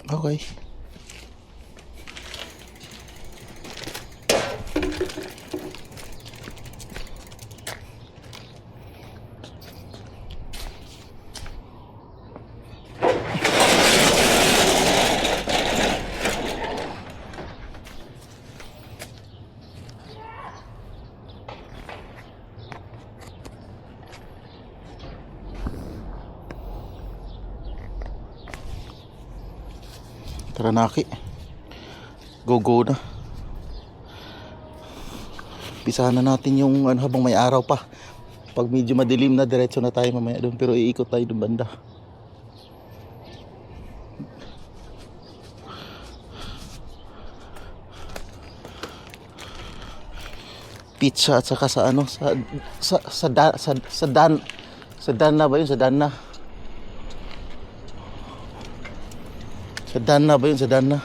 Okay. Tara Naki, go na. Pisahan na natin yung habang may araw pa. Pag medyo madilim na, diretso na tayo mamaya doon. Pero iikot tayo doon banda. Pizza at saka sa ano, sa Danna ba yun? Sa Danna. Sa Danna ba yun? Sa Danna.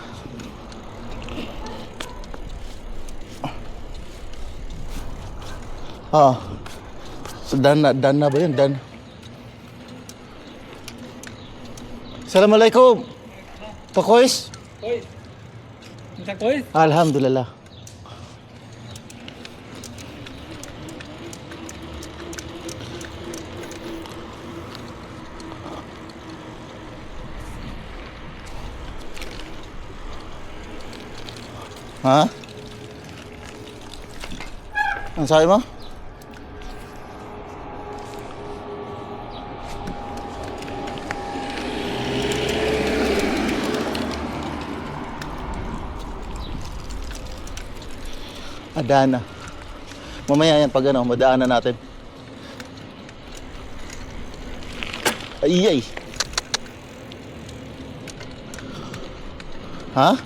Ah. Sa Danna ba yun? Dan. Assalamualaikum. Tokois? Koy. Minta koy? Alhamdulillah. Ha? Ang sabi mo? Adana. Mamaya yan pag ano, madaanan natin. Ayay. Ha?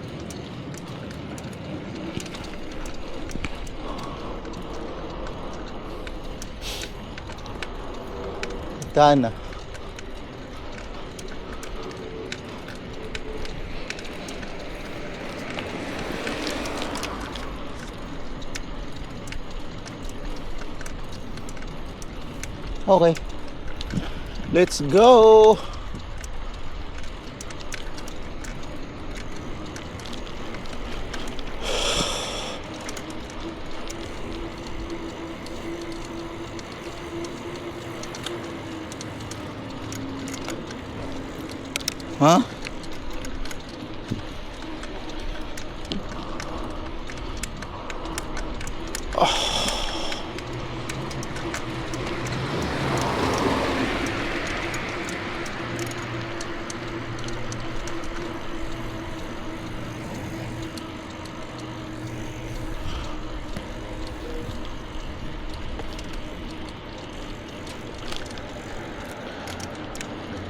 Dana. Okay. Let's go. Ha?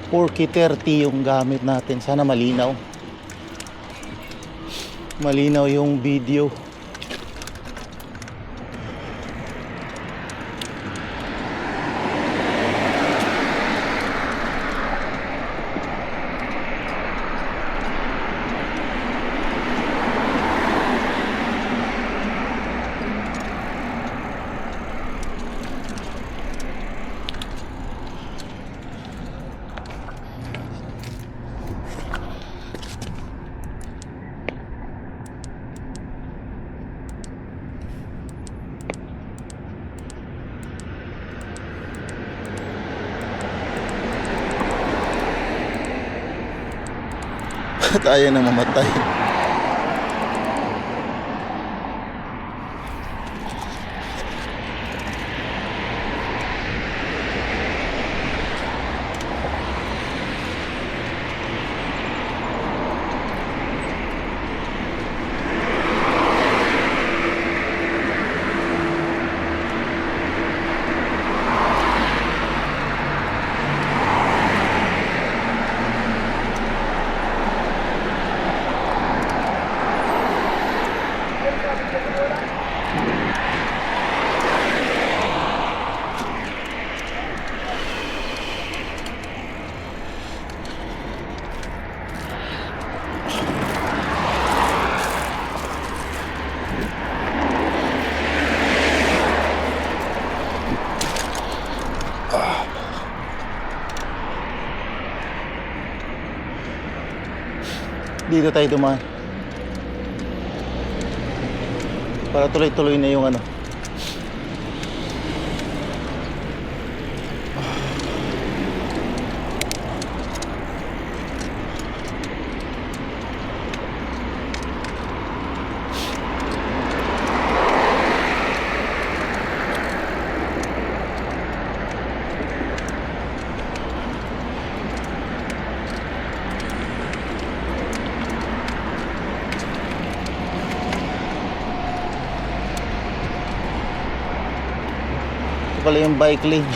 Porky 30 yung gamit natin. Sana malinaw. Malinaw yung video. Tayo na mamatay. Dito tayo dumaan. Para tuloy-tuloy na yung ano. Ito pala yung bike lane.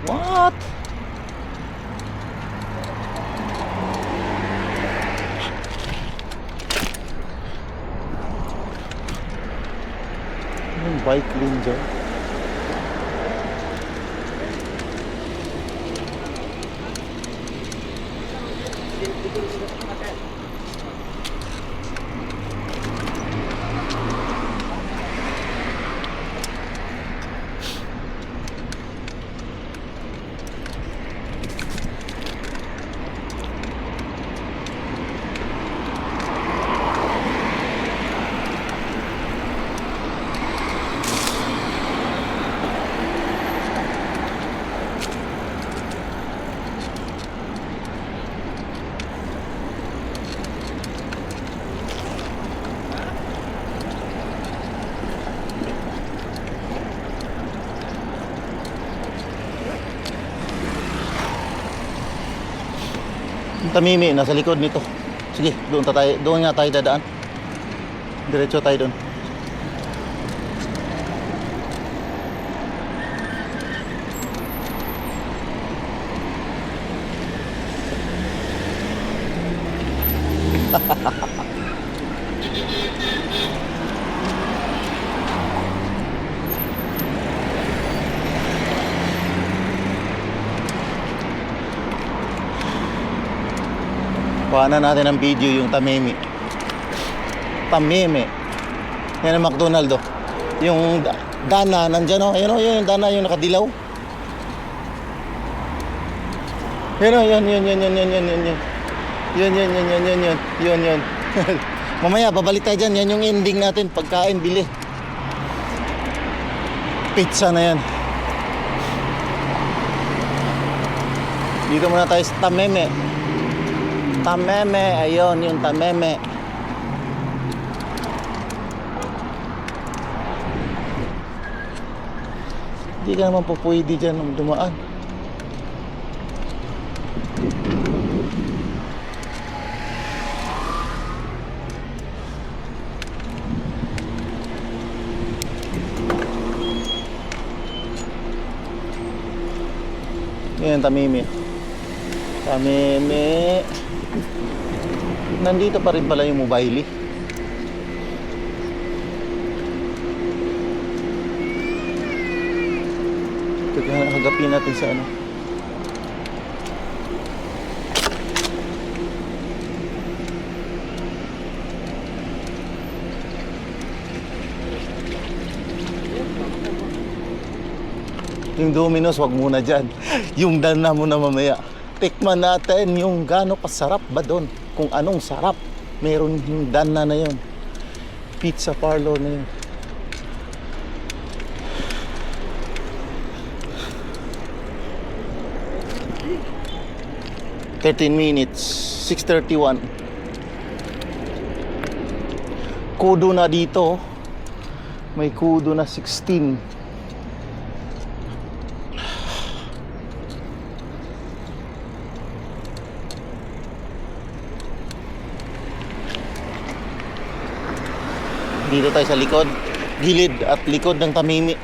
What? Yung bike lane dyan. Tamimi, nasa likod nito. Sige, doon nga tayo dadaan. Diretso tayo doon. Kuhanan natin ang video yung Tamimi. Tamimi. Yan ang McDonald's, oh. Yung Dana nandyan, oh. Ayun, oh, yun yung Dana, yung nakadilaw. Yun, oh, yun. Yun. Mamaya, babalik tayo dyan. Yan yung ending natin. Pagkain, bili. Pizza na yan. Dito muna tayo sa Tameme. Tameme, ayun yung Tameme. Hindi ka naman po pwede dyan dumaan. Yan, Tameme. Tameme. Nandito pa rin pala yung mobile. Hagapin natin sa ano. Yung Domino's, wag muna dyan. Yung Dana muna mamaya. Tikman natin yung gaano kasarap ba doon. Kung anong sarap. Meron yung Dana na yun. Pizza parlor na yun. $13 minutes. 6:31. Kudo na dito. May kudo na 16. Dito tayo sa likod. gilid at likod ng Tamimi.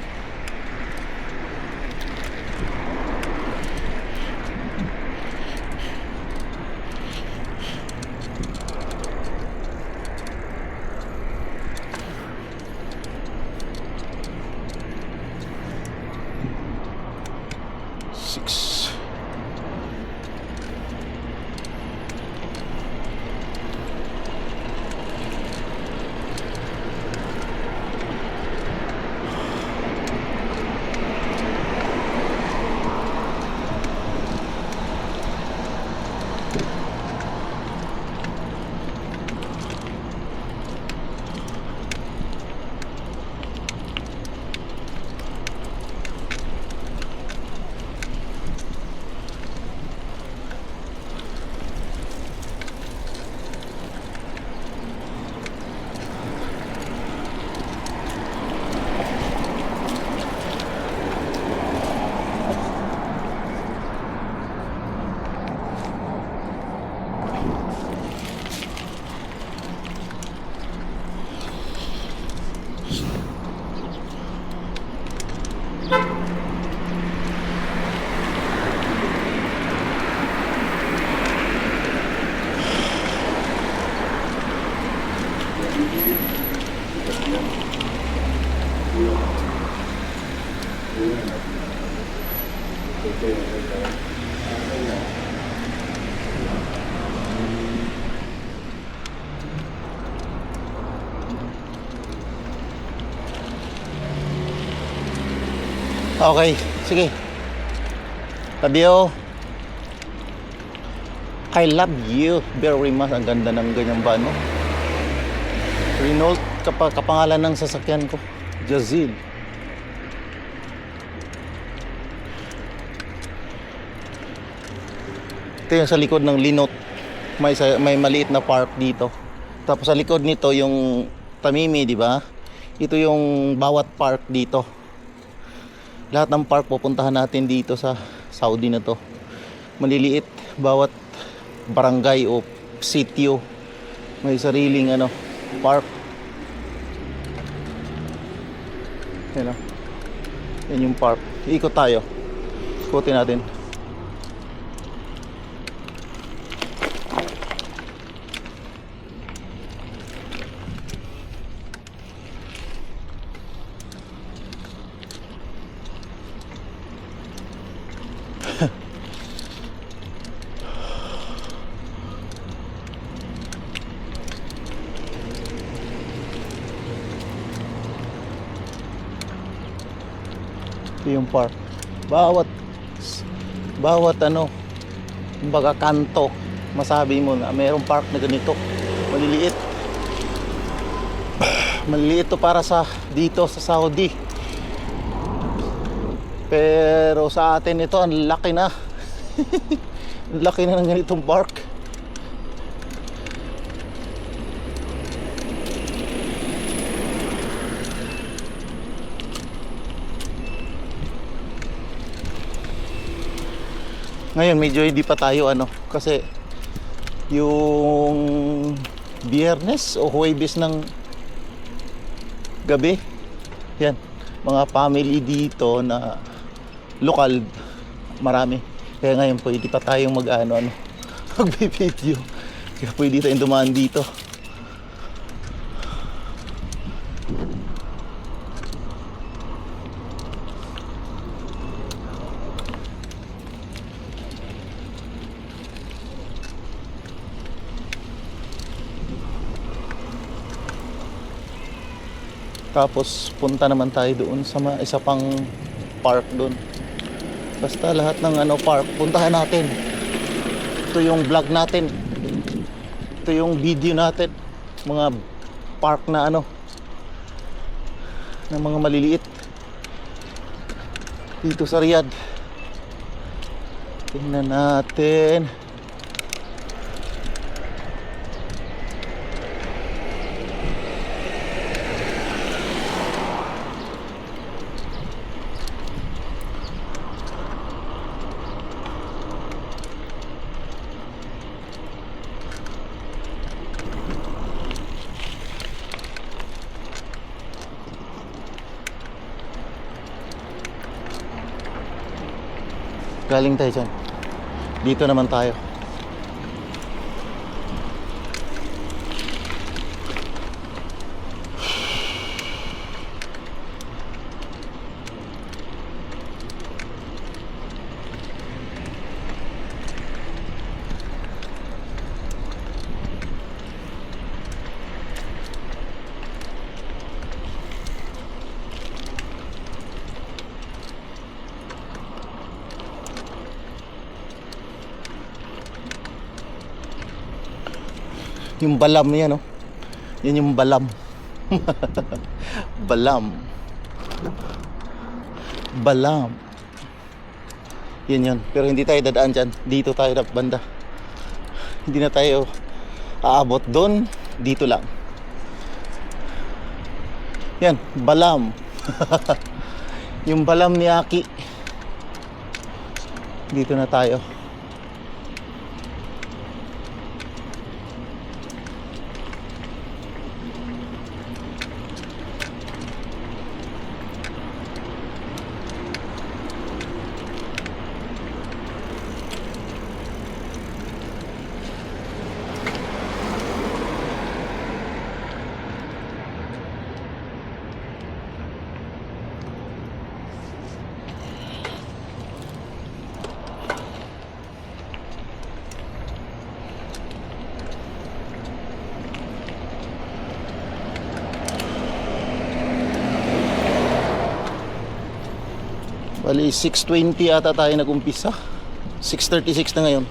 Six. Okay, sige. Love you. I love you very much. Ang ganda ng ganyan ba, no? Renault, kapangalan ng sasakyan ko. Jazil. Ito yung sa likod ng Linot. May maliit na park dito. Tapos sa likod nito yung Tamimi, di ba? Ito yung bawat park dito. Lahat ng park pupuntahan natin dito sa Saudi na to. Maliliit, bawat barangay o sitio may sariling park. Yan o. Yan yung park. Ikot tayo. Ikutin natin. Ito yung park. Bawat kumbaga kanto, masabi mo na mayroong park na ganito. Maliliit. Maliliit to para sa dito sa Saudi. Pero sa atin ito ang laki na. Ang laki na ng ganitong park. Ngayon medyo hindi pa tayo kasi yung Biyernes o Huwebes ng gabi, yan, mga family dito na lokal, marami. Kaya ngayon pwede pa tayong mag-video. Kaya pwede tayong dumaan dito. Tapos punta naman tayo doon sa isa pang park doon. Basta lahat ng park puntahan natin. Ito yung vlog natin. Ito yung video natin. Mga park na ng mga maliliit dito sa Riyadh. Tingnan natin. Galing tayo dyan. Dito naman tayo. Yung balam yan, oh. Yan yung balam. Balam. Balam. Yan yun. Pero hindi tayo dadaan dyan. Dito tayo na banda. Hindi na tayo aabot doon. Dito lang. Yan. Balam. Yung balam ni Aki. Dito na tayo. Bali 6:20 ata tayo nag-umpisa. 6:36 na ngayon.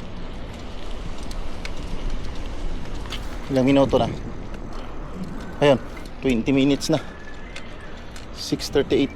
Ilang minuto na? Ayun, 20 minutes na. 6:38.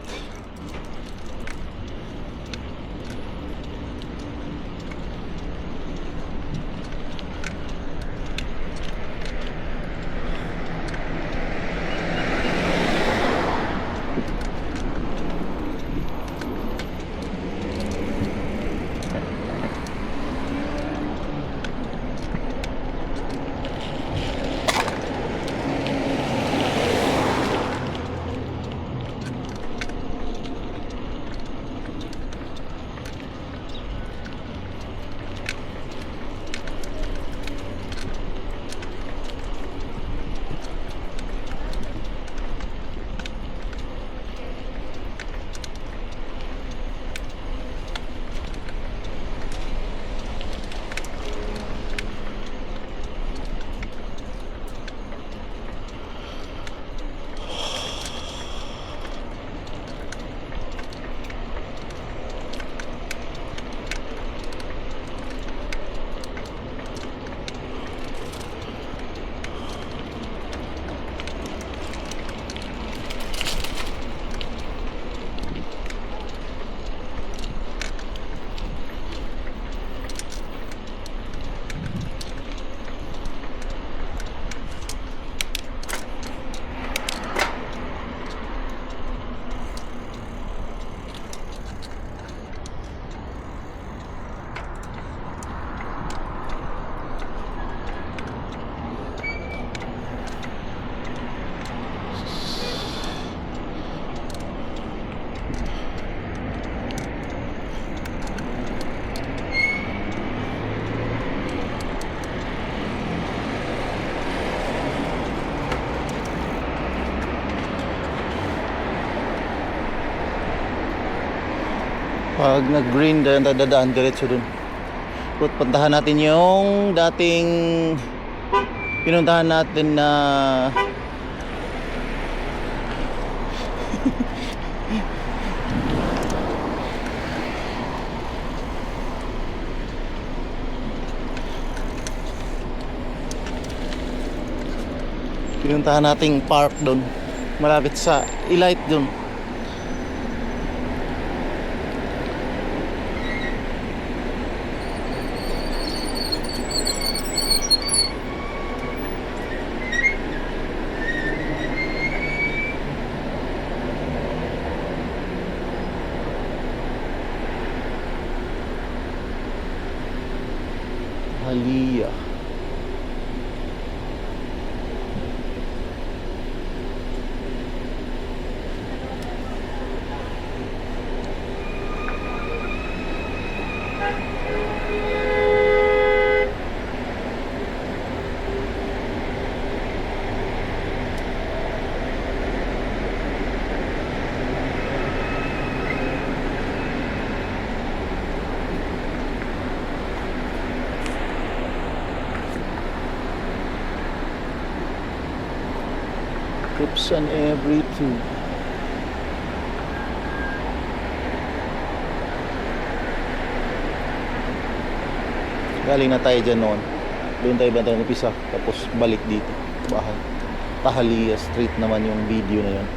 Pag nag-green, dadaan diretso dun. Puntahan natin yung dating pinuntahan natin na pinuntahan nating park dun. Malapit sa Elite dun. Halia. each and every two. Galing na tayo dyan noon. Doon tayo ba tayo napisa? Tapos balik dito. Bahay. Tahalia Street naman yung video na yun.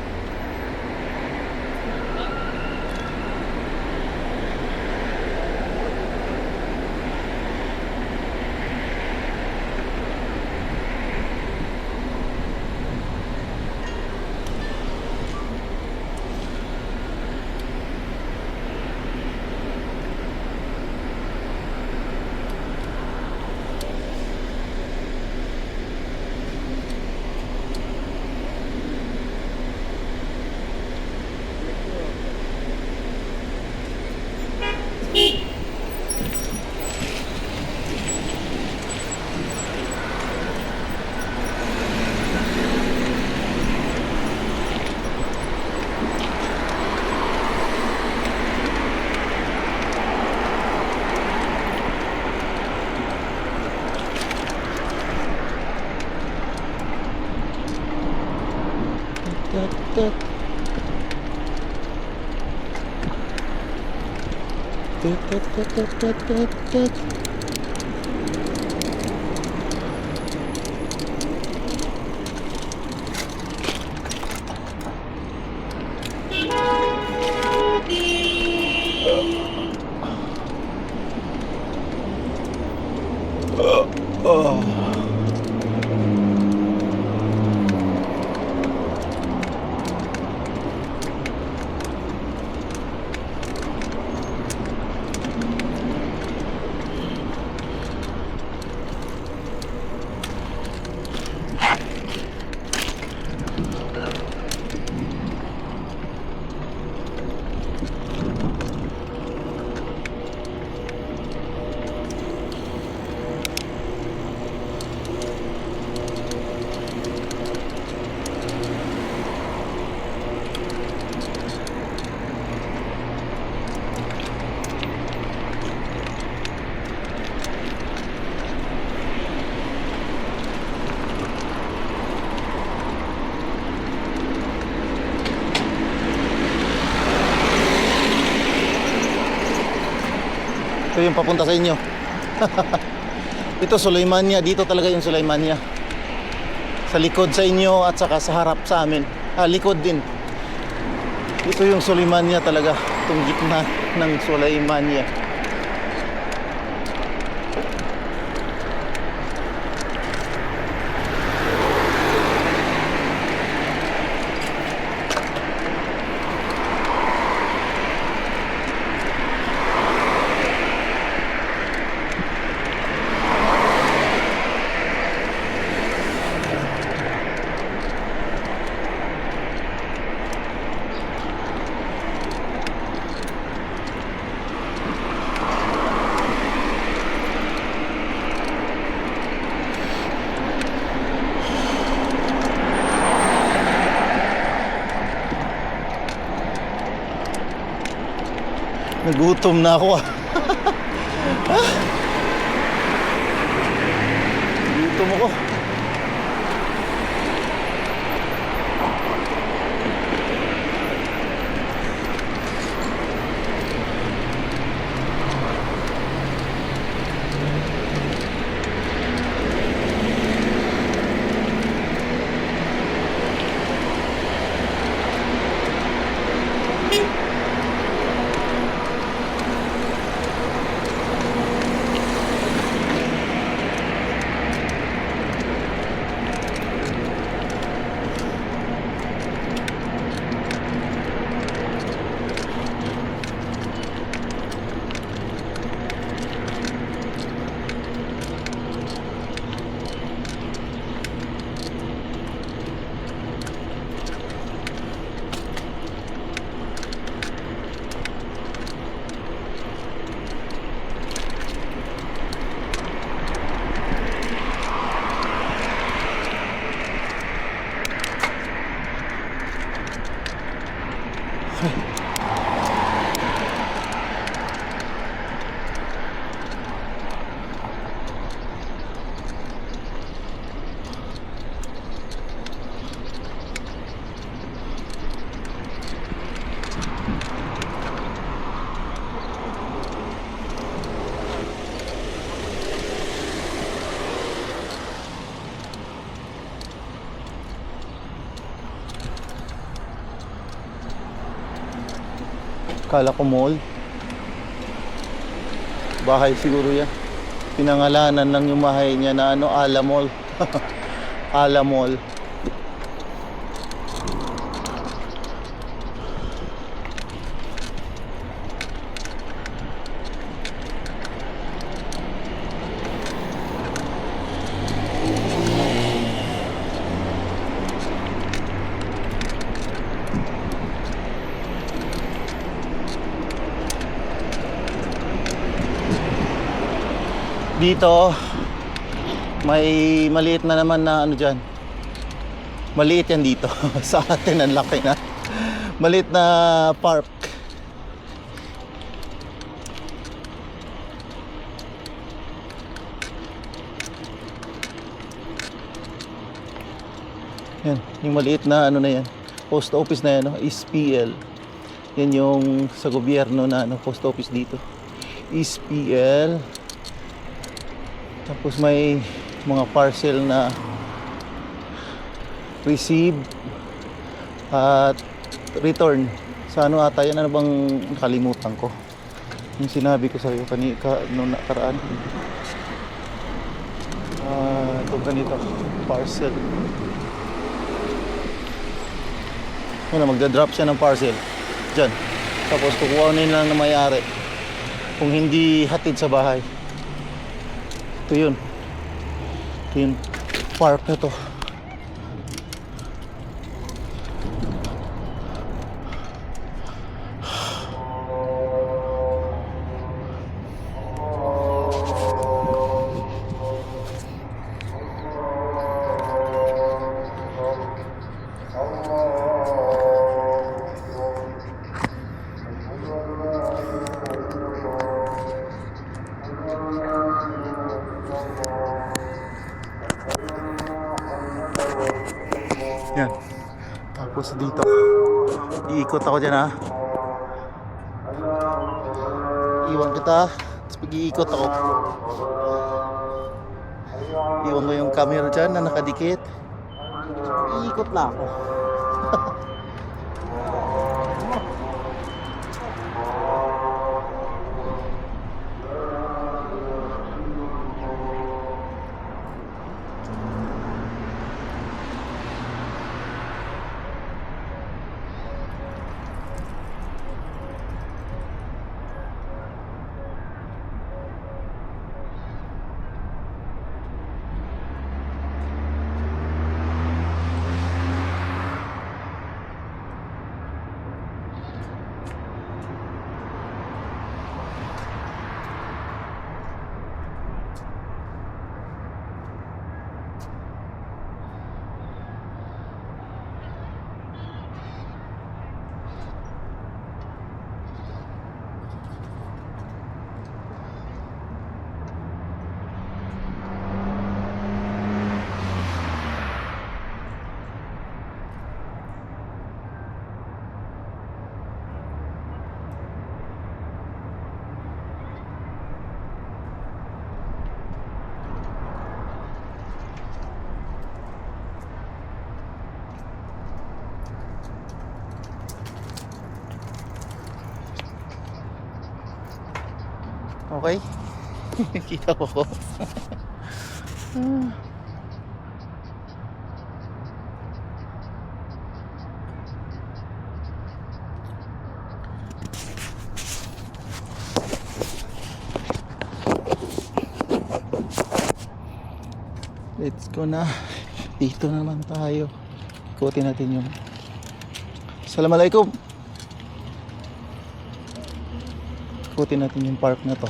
Ito yung papunta sa inyo. Ito Sulaimania, dito talaga yung Sulaimania. Sa likod sa inyo at saka sa harap sa amin. Likod din. Ito yung Sulaimania talaga, itong gitna ng Sulaimania. Nagutom na ako. Nagutom ako. Kala ko mall. Bahay siguro yan. Pinangalanan lang yung bahay niya na ano, Ala Mall. Ala Mall. Dito may maliit na naman na ano dyan. Maliit yan dito. Sa atin ang laki na. Maliit na park. Yan, yung maliit na ano na yan. Post office na yan, no? SPL. Yan yung sa gobyerno na ano, post office dito. SPL. Tapos may mga parcel na receive at return. Sa ano ata yan, ano bang nakalimutan ko. Yung sinabi ko sa iyo noong nakaraan. Ito ganito, parcel. Ano, magda-drop siya ng parcel dyan. Tapos kukuhanin lang na may-ari kung hindi hatid sa bahay. Ito yun. Ito yung park na to. Yan. Tapos dito, iikot ako dyan ha. Iwan kita. Tapos pag-iikot ako. Iwan ko yung camera dyan na nakadikit. Iikot na ako. Okay? Kita ko. Let's go na. Dito naman tayo. Ikutin natin yung Assalamualaikum. Ikutin natin yung park na to.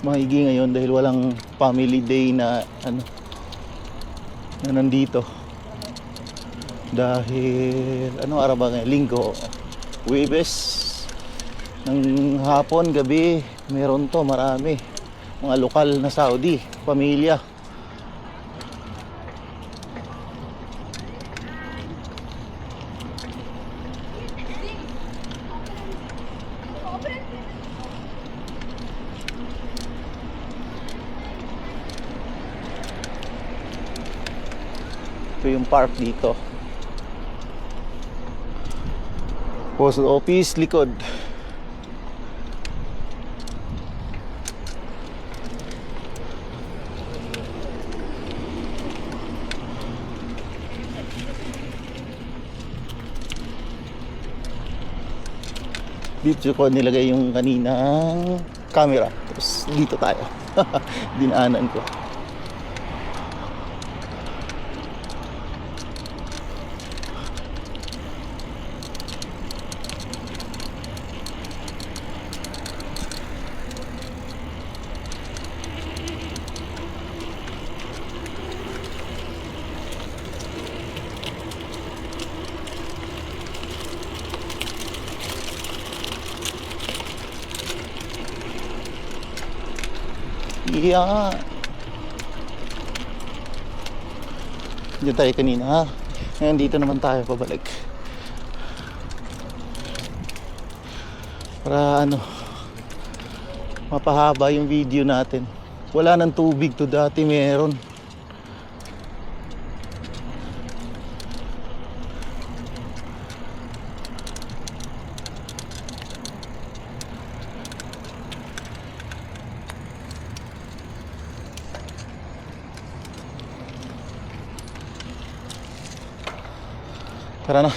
Maigi ngayon dahil walang family day na ano na nandito. Dahil ano araw ba ngayon? Linggo. Huwebes ng hapon, gabi, meron to marami. Mga lokal na Saudi, pamilya. Ito yung park dito. Post office, likod. Dito ko nilagay yung kaninang camera. Tapos dito tayo. Dinaanan ko. Yan. Diyan tayo kanina ha. Ngayon dito naman tayo pabalik. Para mapahaba yung video natin. Wala nang tubig to, dati meron. Tara na.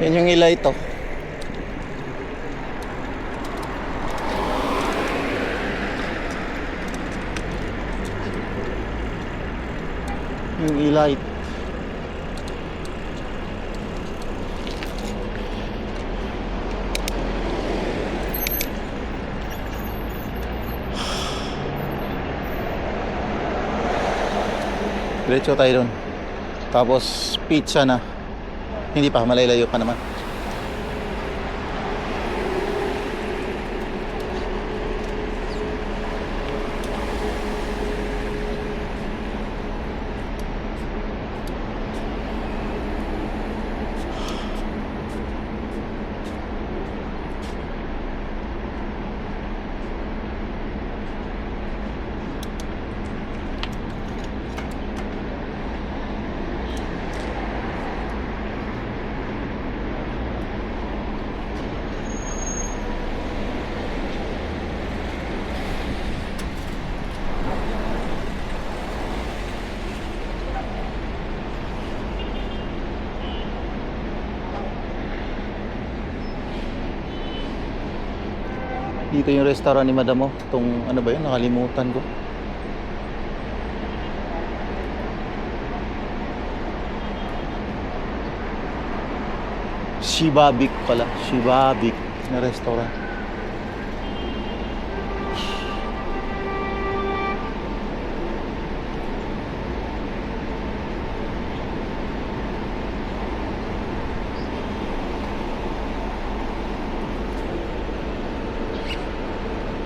Yan yung ila ito. Yung ila ito. Diretso tayo doon. Tapos pizza na. Hindi pa, malalayo pa naman. Dito yung restaurant ni Madam mo. Itong ano ba yun? Nakalimutan ko. Shibabik pala. Shibabik na restaurant.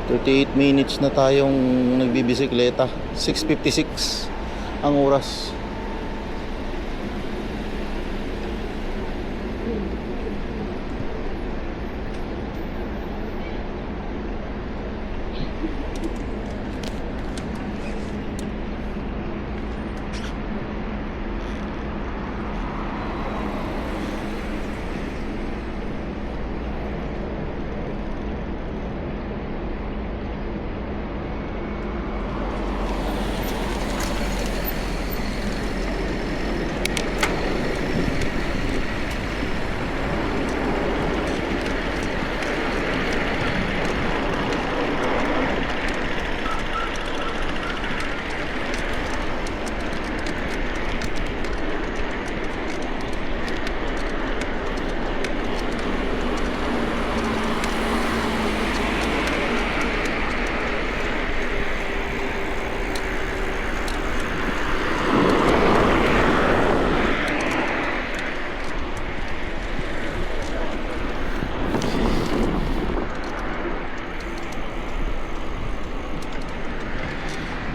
...38 minutes na tayong nagbibisikleta. 6:56 ang oras.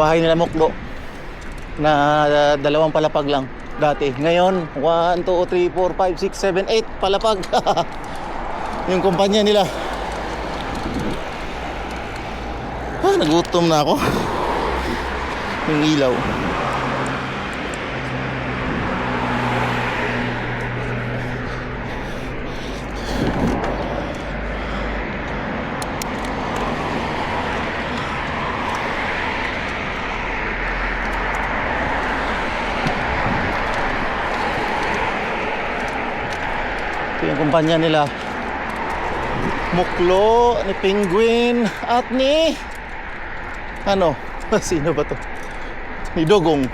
Bahay nila Muklo na dalawang palapag lang dati. Ngayon 1, 2, 3, 4, 5, 6, 7, 8 palapag. Yung kumpanya nila. Nagutom na ako. Yung ilaw. Ito yung kumpanya nila. Muklo, ni Penguin, at ni ano? Sino ba to? Ni Dogong.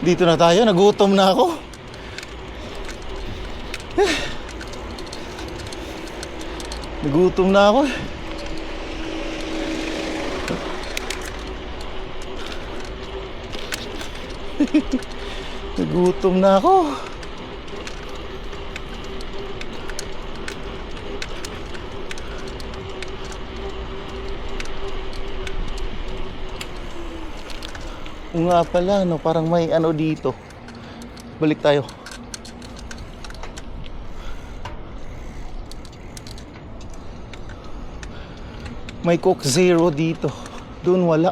Dito na tayo, nagutom na ako. Nagutom na ako. Nagutom na ako. O nga pala, no, parang may ano dito. Balik tayo. May Coke Zero dito. Doon wala.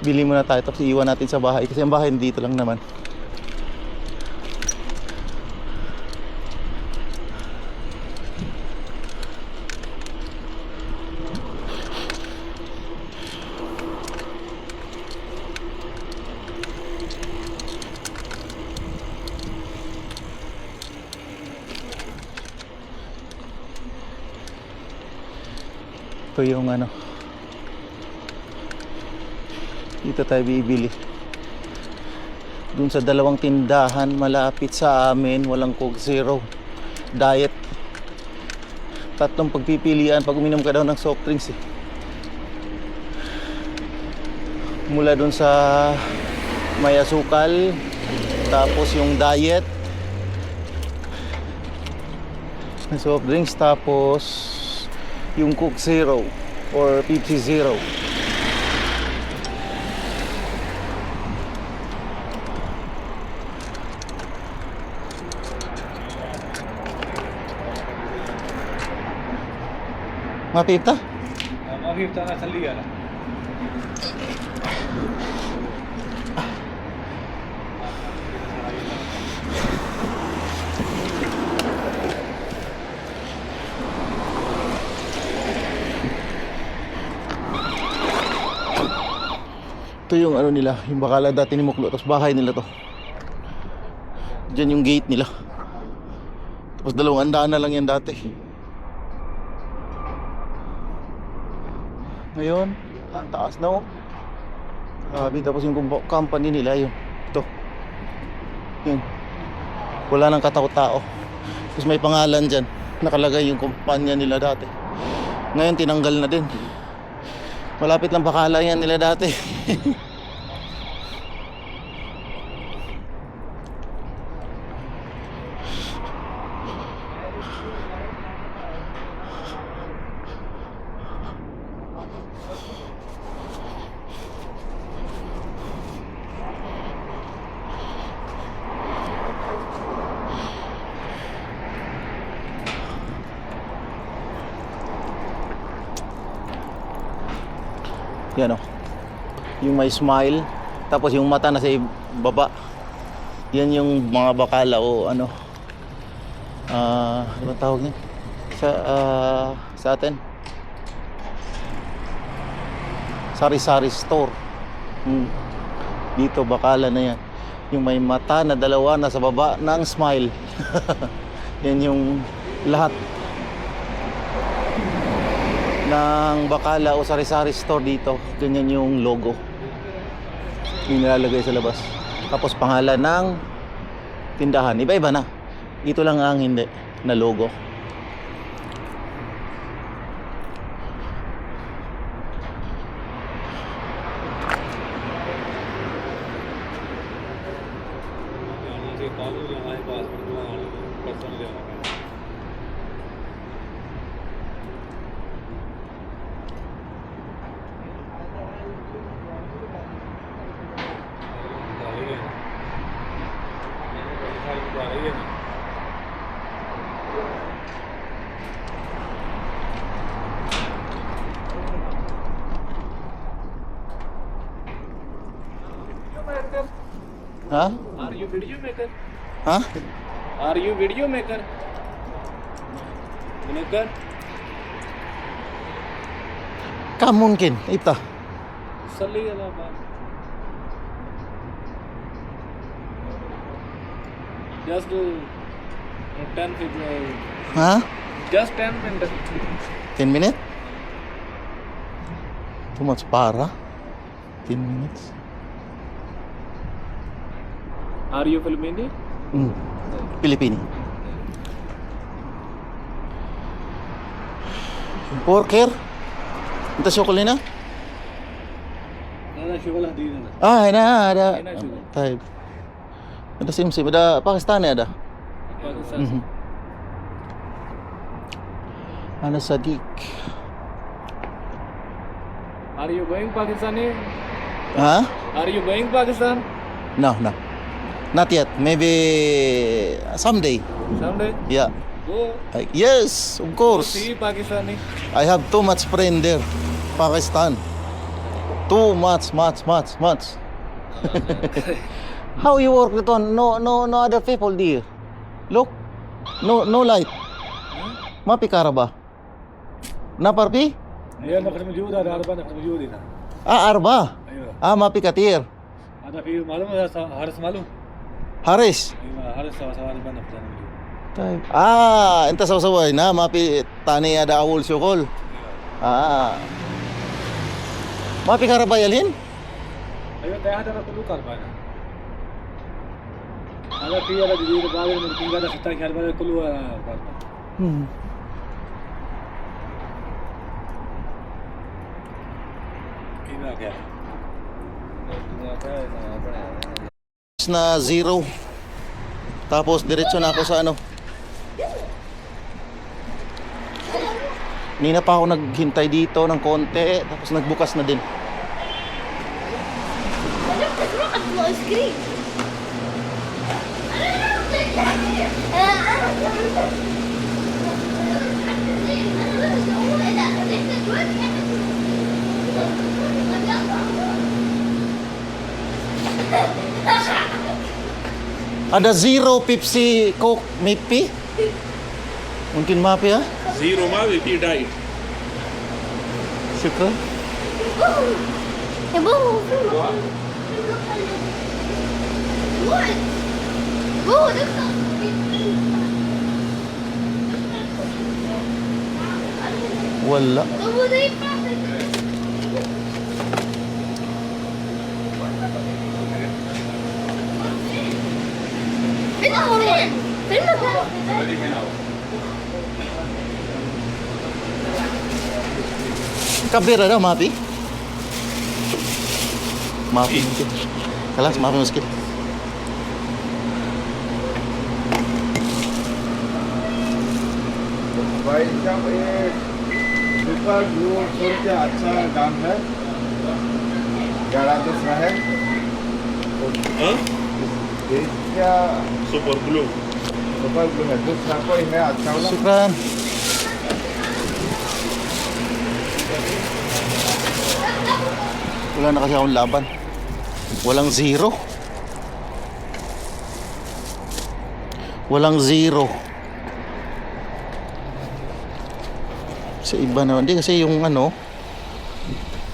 Bili muna tayo tapos iiwan natin sa bahay kasi ang bahay dito lang naman. Ito yung ano, dito tayo bibili. Dun sa dalawang tindahan malapit sa amin, walang Coke Zero. Diet. Tatlong pagpipilian pag uminom ka daw ng soft drinks eh. Mula dun sa may asukal, tapos yung diet na soft drinks, tapos yung Coke Zero or Pepsi Zero. Mapipta? Mapipta na sa liga na. Ito yung ano nila, yung bakala dati ni Muklo, tapos bahay nila to. Diyan yung gate nila. Tapos dalawang andaan na lang yan dati. Ngayon, ang taas na oh. Grabe, tapos yung company nila yun. Ito. Yun. Wala nang katao-tao. Tapos may pangalan dyan. Nakalagay yung kumpanya nila dati. Ngayon tinanggal na din. Malapit lang bakala yan nila dati. Yan o. Yung may smile. Tapos yung mata nasa baba. Yan yung mga bakala o ano. Ano tawag niya? Sa atin. Sari-sari store. Dito bakala na yan. Yung may mata na dalawa nasa baba ng smile. Yan yung lahat ng bakala o sari-sari store dito. Ganyan yung logo yung nilalagay sa labas. Tapos pangalan ng tindahan, iba-iba na. Ito lang ang hindi na logo. Ha? Are you video maker? Ha? Are you video maker? Vlogger? Kamun kin, ita. Salli ala ba? Just 10 Ha? just 10 minutes. 10 minutes? Too much para? 10 minutes? Are you Filipino? Pilipini. Porker? Ito sukuli na? Nada shugala di na. Ada. Ay, na, sugar. Tayo. Ada sim-sim. Ada Pakistani ada. Pakistan. Ana Sadiq. Are you going Pakistani? Ha? Are you going Pakistan? No. Not yet. Maybe someday. Someday? Yeah. Go. Yes, of course. See Pakistani. I have too much friend there. Pakistan. Too much. How you work it on? No other people there. Look. No light. Mapi karaba. Naparpi? هي نقل موجود هذا أربعة نقل موجود هنا. Arba. أيوة. Mapi katir. هذا في معلوم هذا حارس معلوم. Haris. أيوة حارس سوا أربعة نقل موجود. Enta saway na mapi tani ada awol syukol. Mapi karaba yalhin? أيوة ده هذا كله كاربانا. هذا في هذا جديد بعد من كينغ هذا ستة كاربانا كله كاربانا. كينغ क्या? Na zero. Tapos diretso na ako sa ano. Nina pa ako naghintay dito ng konti, tapos nagbukas na din. Ada zero Pepsi Coke Mipi? Mungkin maaf ya. Zero ma will be died. Syukran. Wala. Kabir ada mapi? Mapi mungkin. Kelas mapi mungkin. भाई साहब ये super glue सबसे अच्छा दाम है 1100 है Huh? इसका Super glue. Super glue है दूसरा कोई है अच्छा वाला Syukran. Wala na kasi akong laban. Walang zero. Walang zero. Sa iba naman. Hindi kasi yung ano,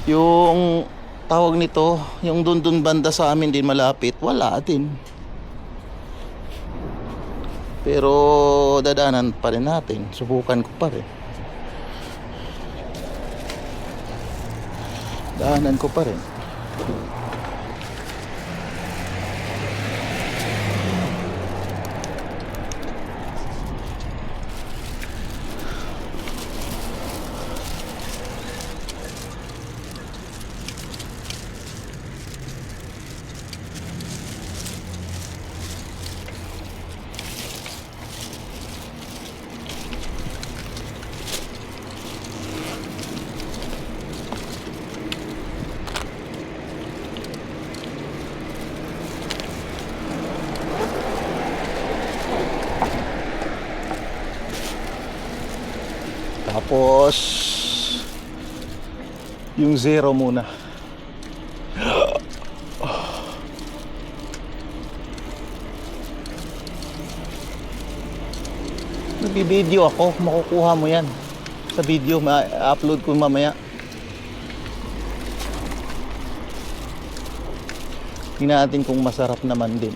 yung tawag nito, yung dun banda sa amin din malapit, wala din. Pero dadanan pa rin natin. Subukan ko pa rin. Daanan ko pa rin. Tapos yung zero muna. Nagbibideo ako, makukuha mo yan. Sa video, ma-upload ko mamaya. Tingnan natin kung masarap naman din.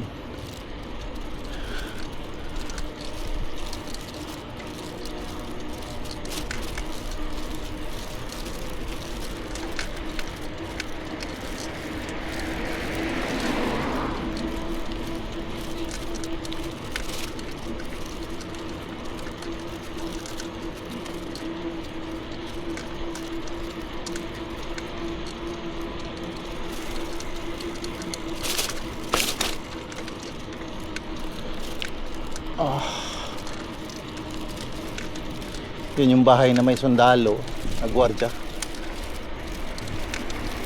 Yun yung bahay na may sundalo na gwardiya.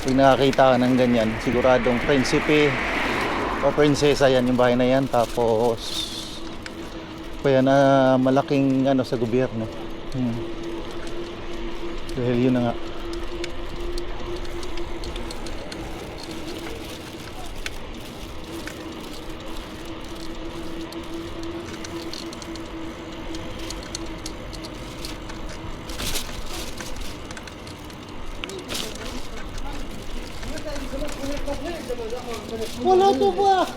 Pag nakakita ka ng ganyan, siguradong prinsipe o prinsesa yan yung bahay na yan. Tapos kaya na malaking ano sa gobyerno. Dahil yun na nga. Wala to ba?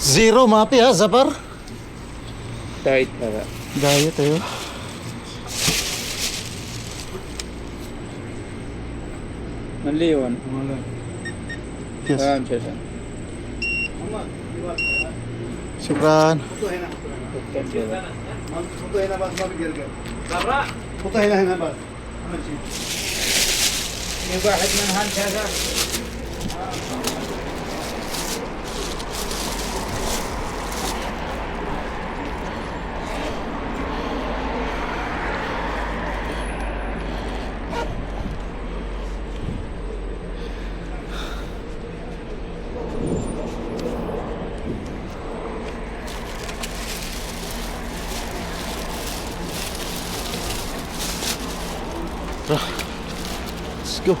Zero mapi ha, Zapar? Diet na. Diet tayo. Nanliwan. Yes. Chesa. Syukran. May bakit man han chesa. Let's go.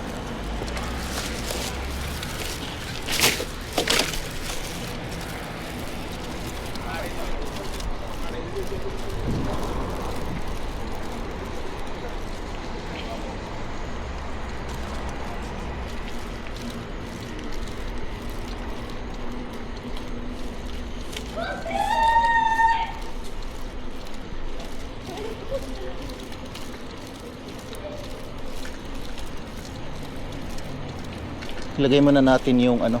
Ilagay muna natin yung ano,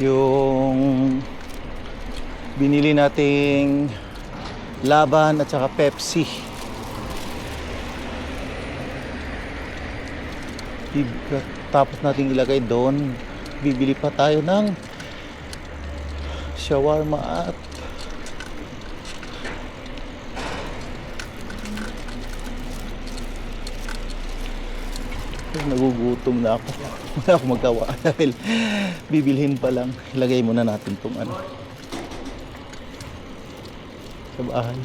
yung Binili nating laban at saka Pepsi. Tapos nating ilagay doon. Bibili pa tayo ng shawarma at nagugutom na ako. Wala akong magawa dahil bibilhin pa lang. Ilagay muna natin tong ano sa bahay.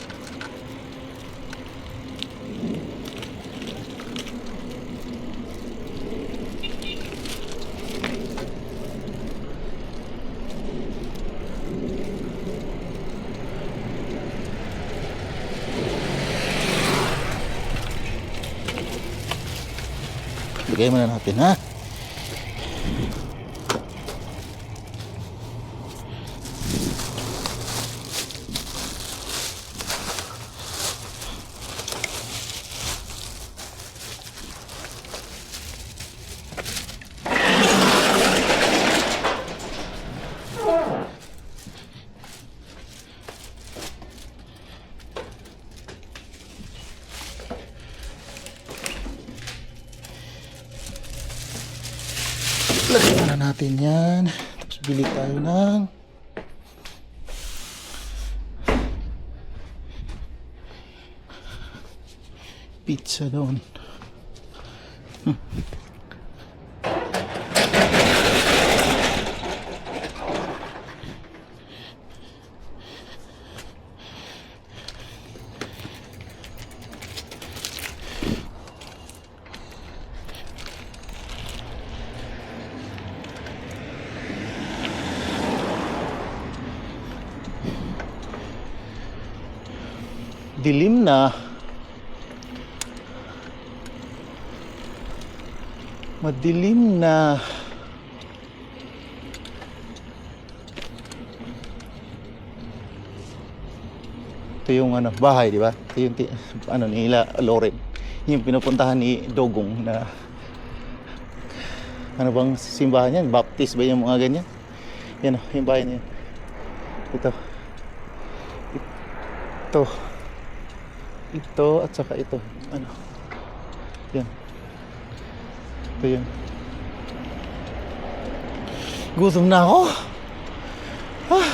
Lagay muna natin, ha? Lagyan muna natin yan. Tapos bili tayo ng pizza doon. Dilim na. Madilim na. Ito yung ano, bahay, di ba? Ito yung ano nila, Loren. Yung pinupuntahan ni Dogong na ano bang simbahan yan? Baptist ba yung mga ganyan? Yan o, yung bahay na yan. Ito at saka ito. Ano? Yan. Ito yan. Gutom na ako. Ah.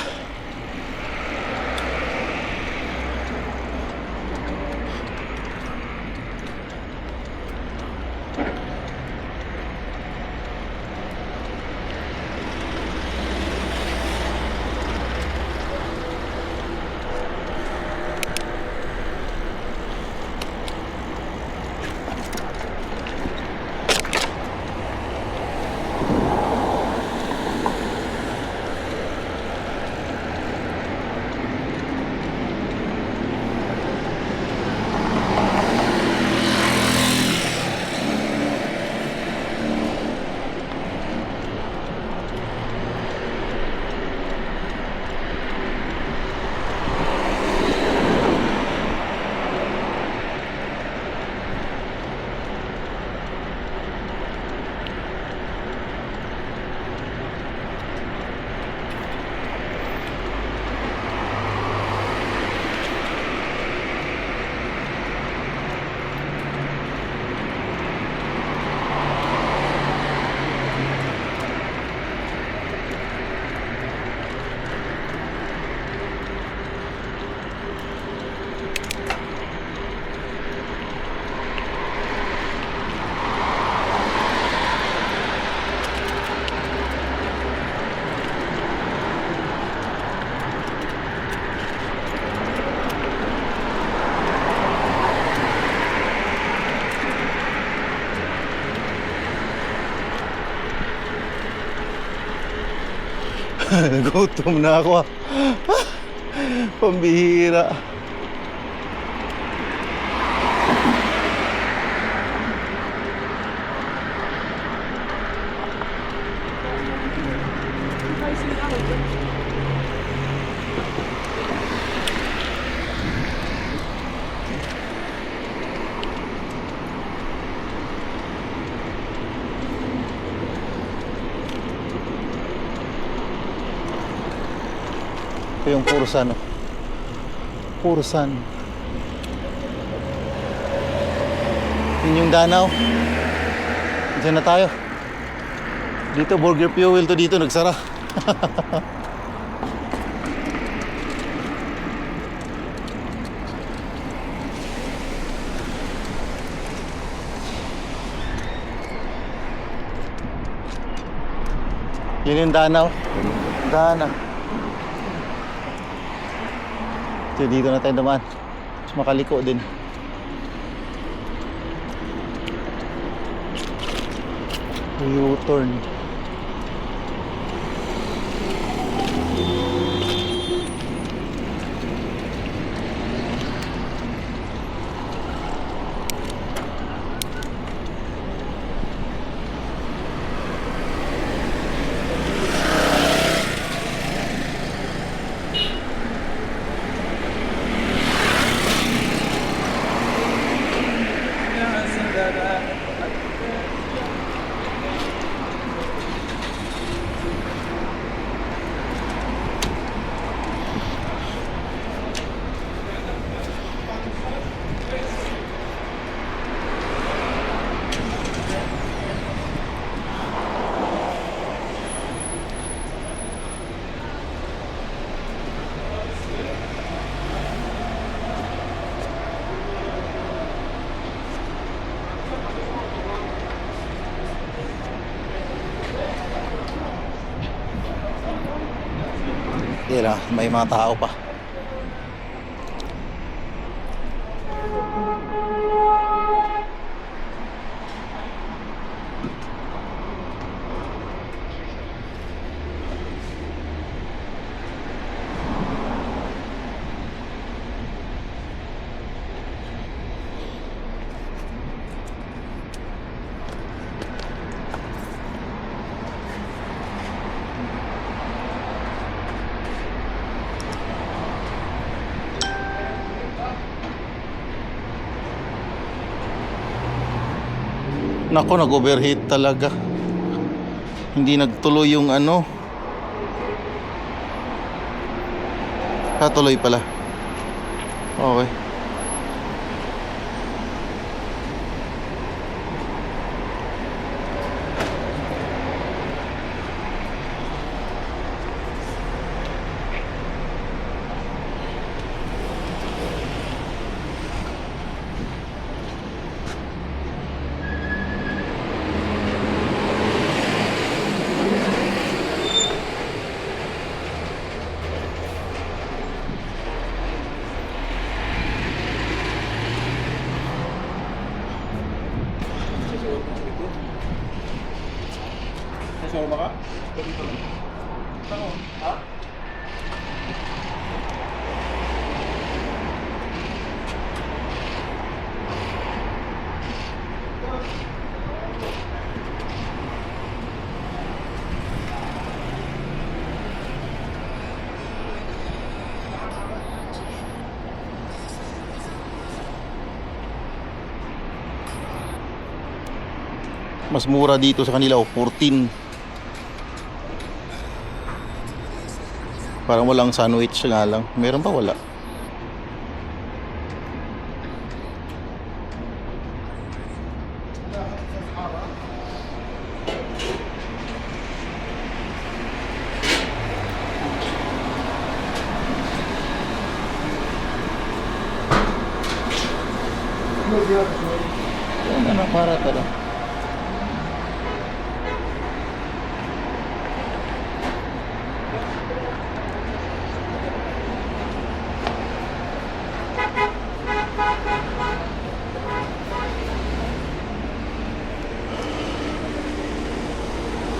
Gutom na ako. Pambihira. Ito yung puro sun, oh. Puro sun. Yun yung Danau. Diyan na tayo. Dito, Burger Fuel to dito, nagsara. Yun yung Danau. Danau. So, dito na tayo naman. Mas makaliko din. U-turn. Yan lang, may mga tao pa. Nako, nag-overheat talaga. Hindi nagtuloy yung ano. Tuloy pala. Okay. Kasama ka? Ha? Mas mura dito sa kanila, 14. Parang walang sandwich nga lang. Meron ba? Wala. Ano na para tala?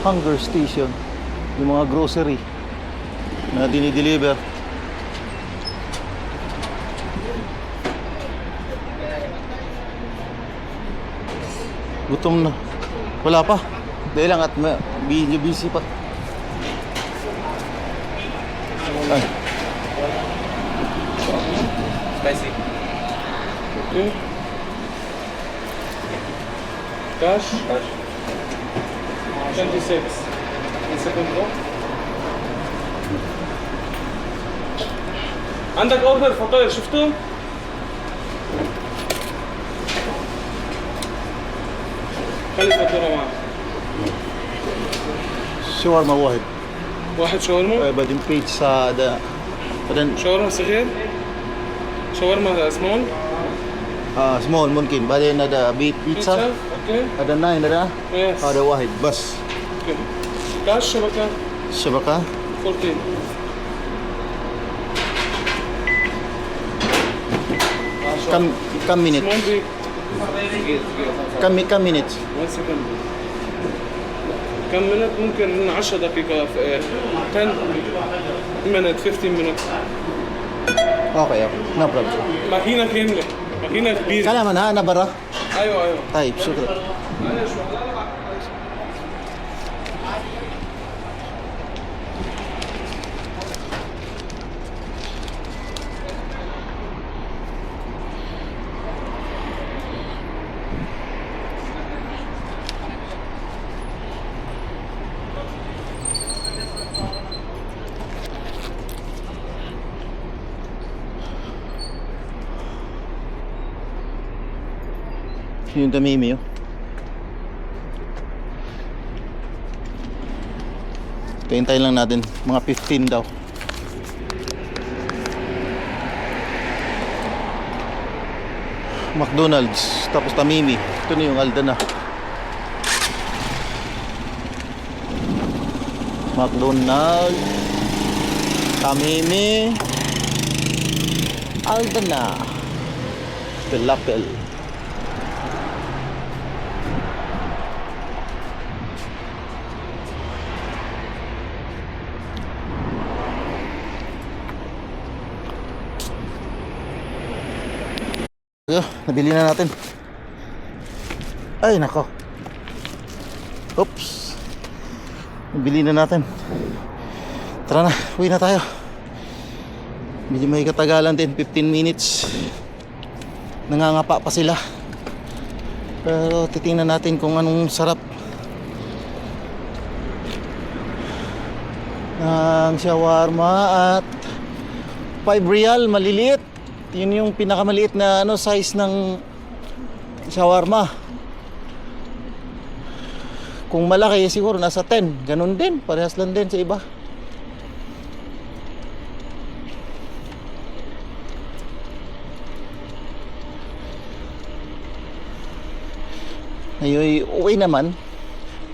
Hunger station, yung mga grocery na dinideliver. Gutom na. Wala pa. Dahil lang at busy pa. Ay. Spicy. Okay. Cash? Cash. 26. In second row. عندك اوردر فطاير شفتوا؟ خلي فطيرة معك. شاورما واحد. واحد شاورما؟ بعدين بيتزا ده. بعدين شاورما صغير؟ شاورما سمول؟ small mungkin. بعدين ada pizza. اوكي. Ada 9 ada. يس. Ada واحد بس. اوكي. كاش شبكة؟ شبكة 14. كم minute? سمول بيك. كم minutes? 1 سكند. كم منت؟ ممكن 10 دقيقة 10 minute 15 minute. Okay, no problem. ماكينة كاملة، ماكينة كبيرة. كلام أنا برا. ايوه ايوه. طيب شكرا. Yung Tamimi oh. Hintayin lang natin, mga 15 daw. McDonald's, tapos Tamimi. Ito na yung Aldan na. McDonald's, Tamimi, Aldan na. Pilapil. Nabili na natin. Ay nako. Oops. Nabili na natin. Tara na, uwi na tayo. Medyo may katagalan din, 15 minutes. Nangangapa pa sila. Pero titingnan natin kung anong sarap ng shawarma at 5 real, maliliit. Yun yung pinakamaliit na size ng shawarma. Kung malaki siguro nasa 10. Ganun din, parehas lang din sa iba. Ngayon uwi naman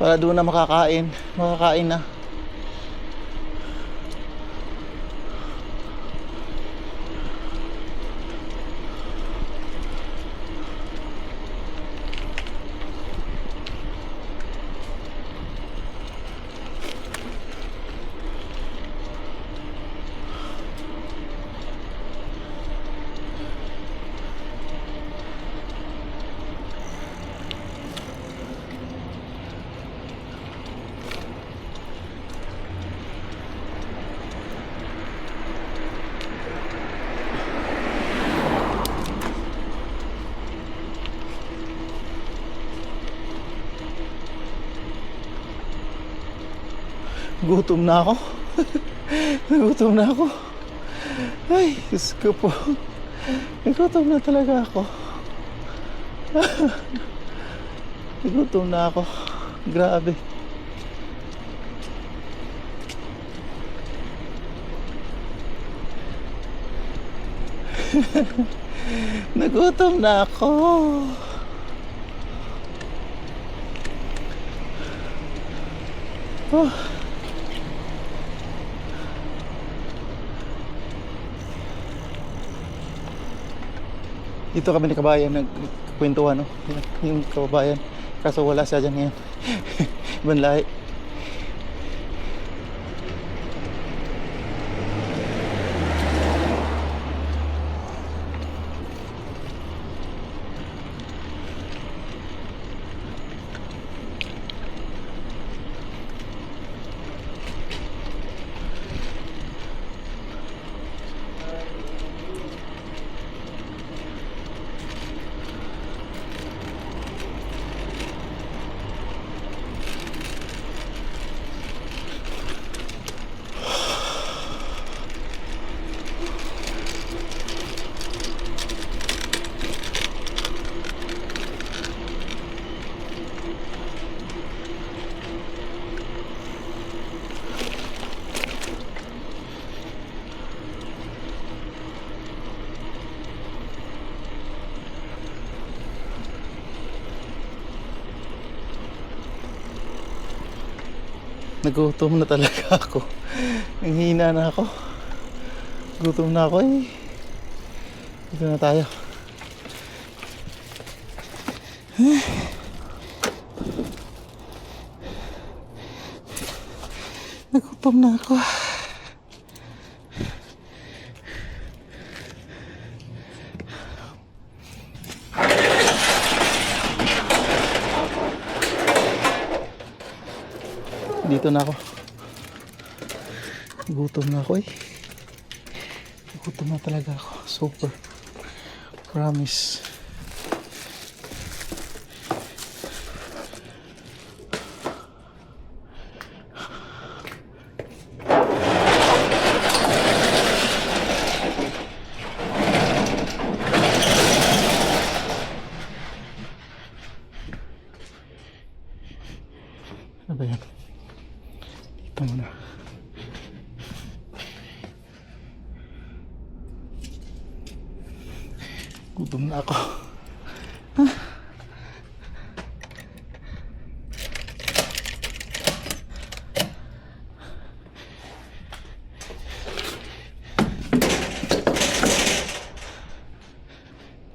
para doon na makakain na. Gutom na ako. Gutom na ako. Ay, Diyos ko po. Gutom na talaga ako. Gutom na ako. Grabe. Nagutom na ako. Oh. Dito kami ni kabayan nagkwentuhan, no? Yung kabayan. Kaso wala siya dyan ngayon. Ibang lahi. Nagutom na talaga ako. Ang hina na ako. Gutom na ako eh. Dito na tayo. Nagutom na ako. Dito na ako. Gutom na ako eh. Gutom na talaga ako. Super. Promise. Ano ba yan? Dito muna. Gutom na ako.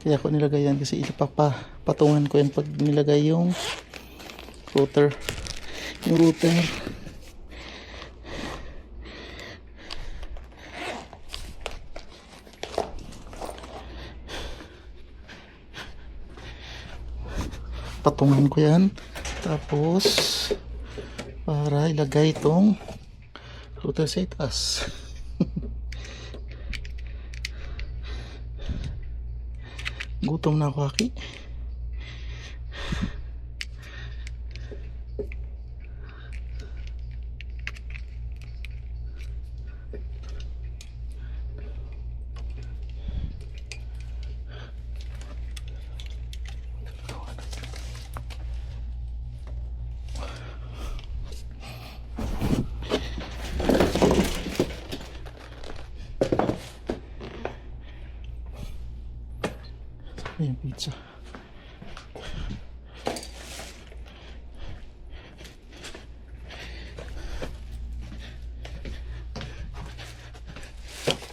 Kaya ako nilagay yan kasi patungan ko yan pag nilagay yung router. Yung router. Patungan ko yan. Tapos para ilagay itong router sa itaas. Gutom na ako, Aki. Yung pizza.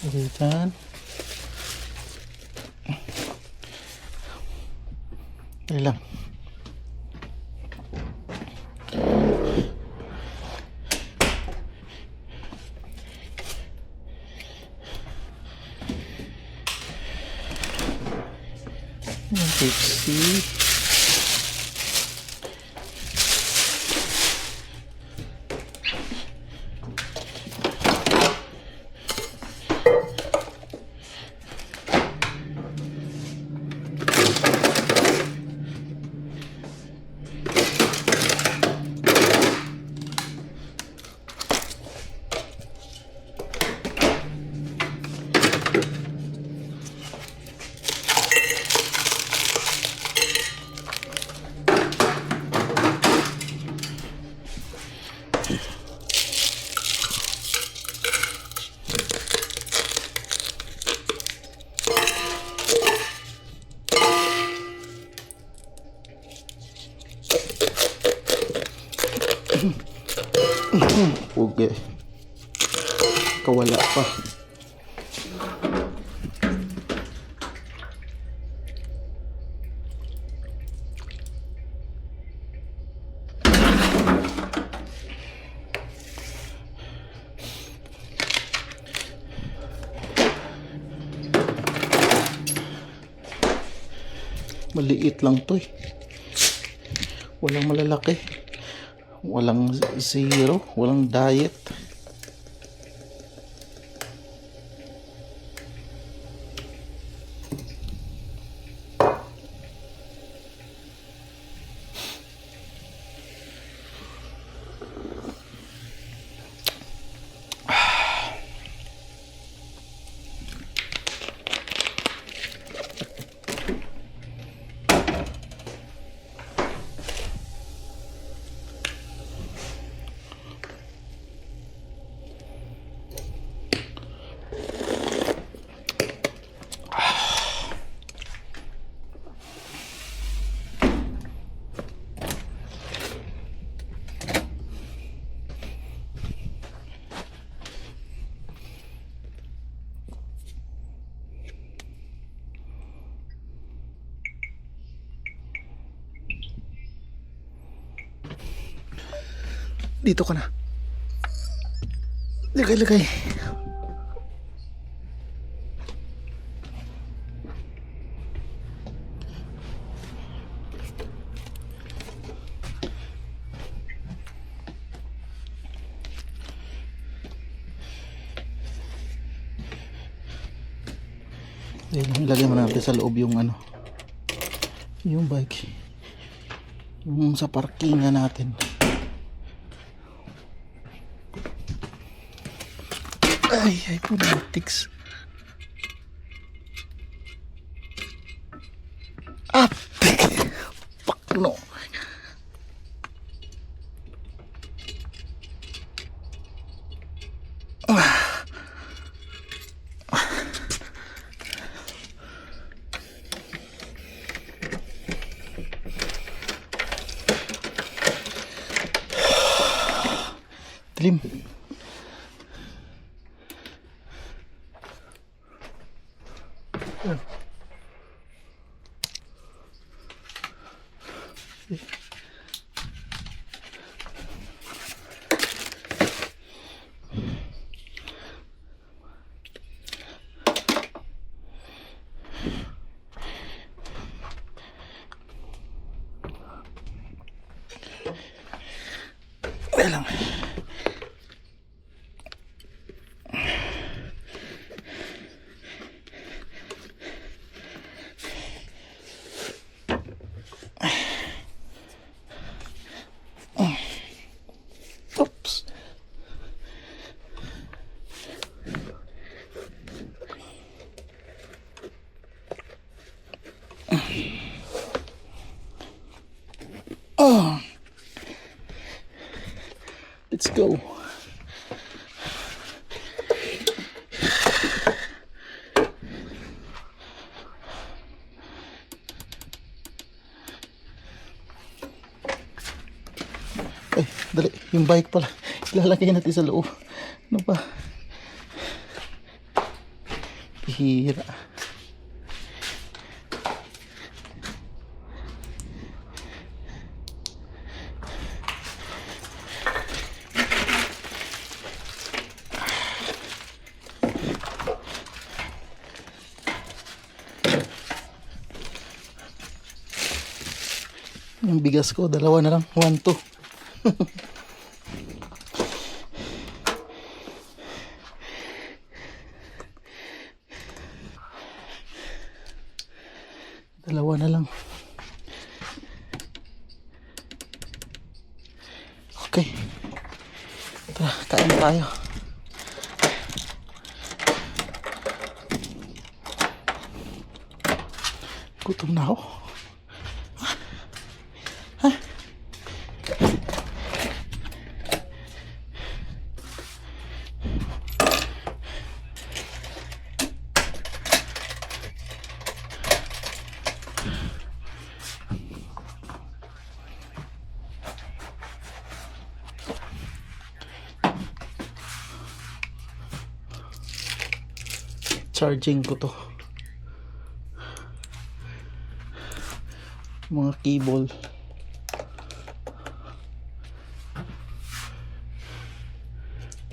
Ulitan. Dali lang. Yung Pepsi. Pugi. Kawala pa. Maliit lang to eh. Walang malalaki. Walang zero, walang diet. Dito ka na. Lagay. Ilagay mo natin sa loob yung ano, yung bike, yung sa parkingan natin. Ay punatiks. Pakno. Dilim. Lang. Oops. Oh. Let's go. Ay, dali. Yung bike pala. Ilalagay natin sa loob. Ano ba? Pihira. Yung bigas ko, dalawa na lang. 1, 2. Dalawa na lang. Okay. Tara, kain tayo. Gutom na ako. Charging ko to, mga cable.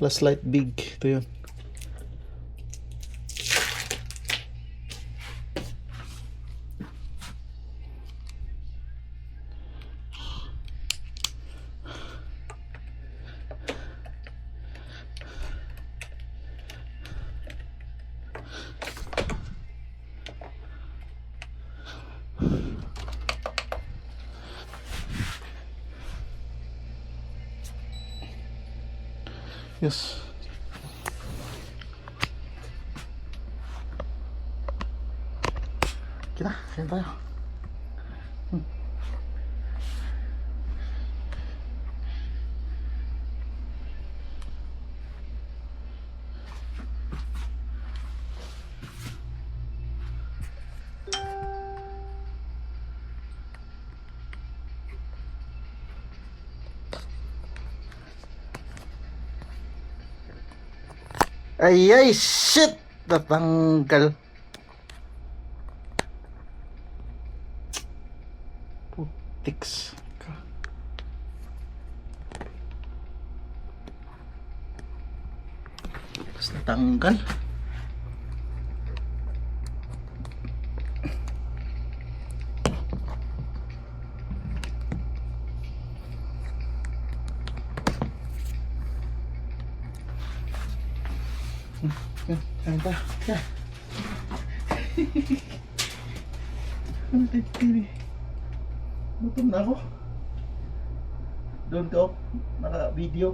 Plus light big, ito yun. Yes. Kita, kain tayo. Ay, shit! Tatanggal. Putiks. Tapos natanggal. Kain pa. Yan. Ano tayo? Gutom na ako. Doon ka, naka-video.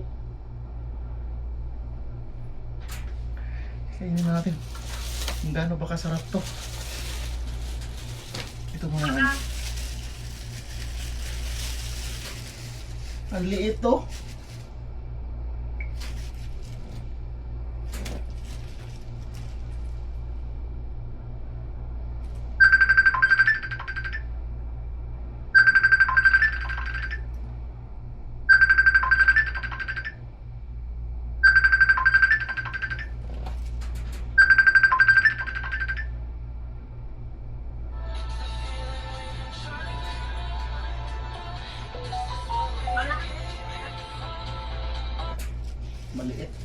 Kainin natin. Kung gaano ba kasarap to. Ito muna. Ang liit to.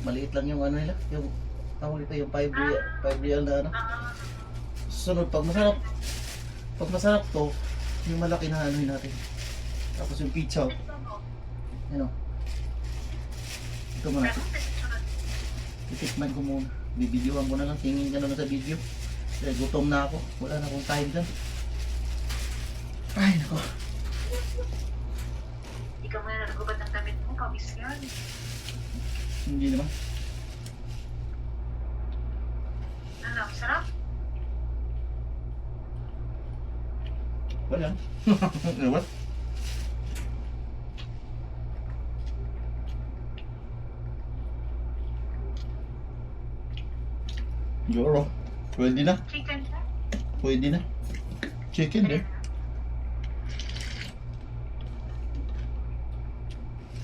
Maliit lang yung ano nila, yung tawag ito, yung 5 real na ano. Susunod, pag masarap to, yung malaki na ano natin. Tapos yung pizza, ano, ito muna. Titikman ko muna, bibidyoan ko na lang, tingin ka na sa video. Kaya gutom na ako, wala na akong time dyan. Ay, nako. Hindi ka muna nagubad ng damit mo, pawis yan. Hindi naman. Ano, sarap? Wala. Ano ba? Yoro. Pwede na. Chicken siya? Pwede na. Chicken eh.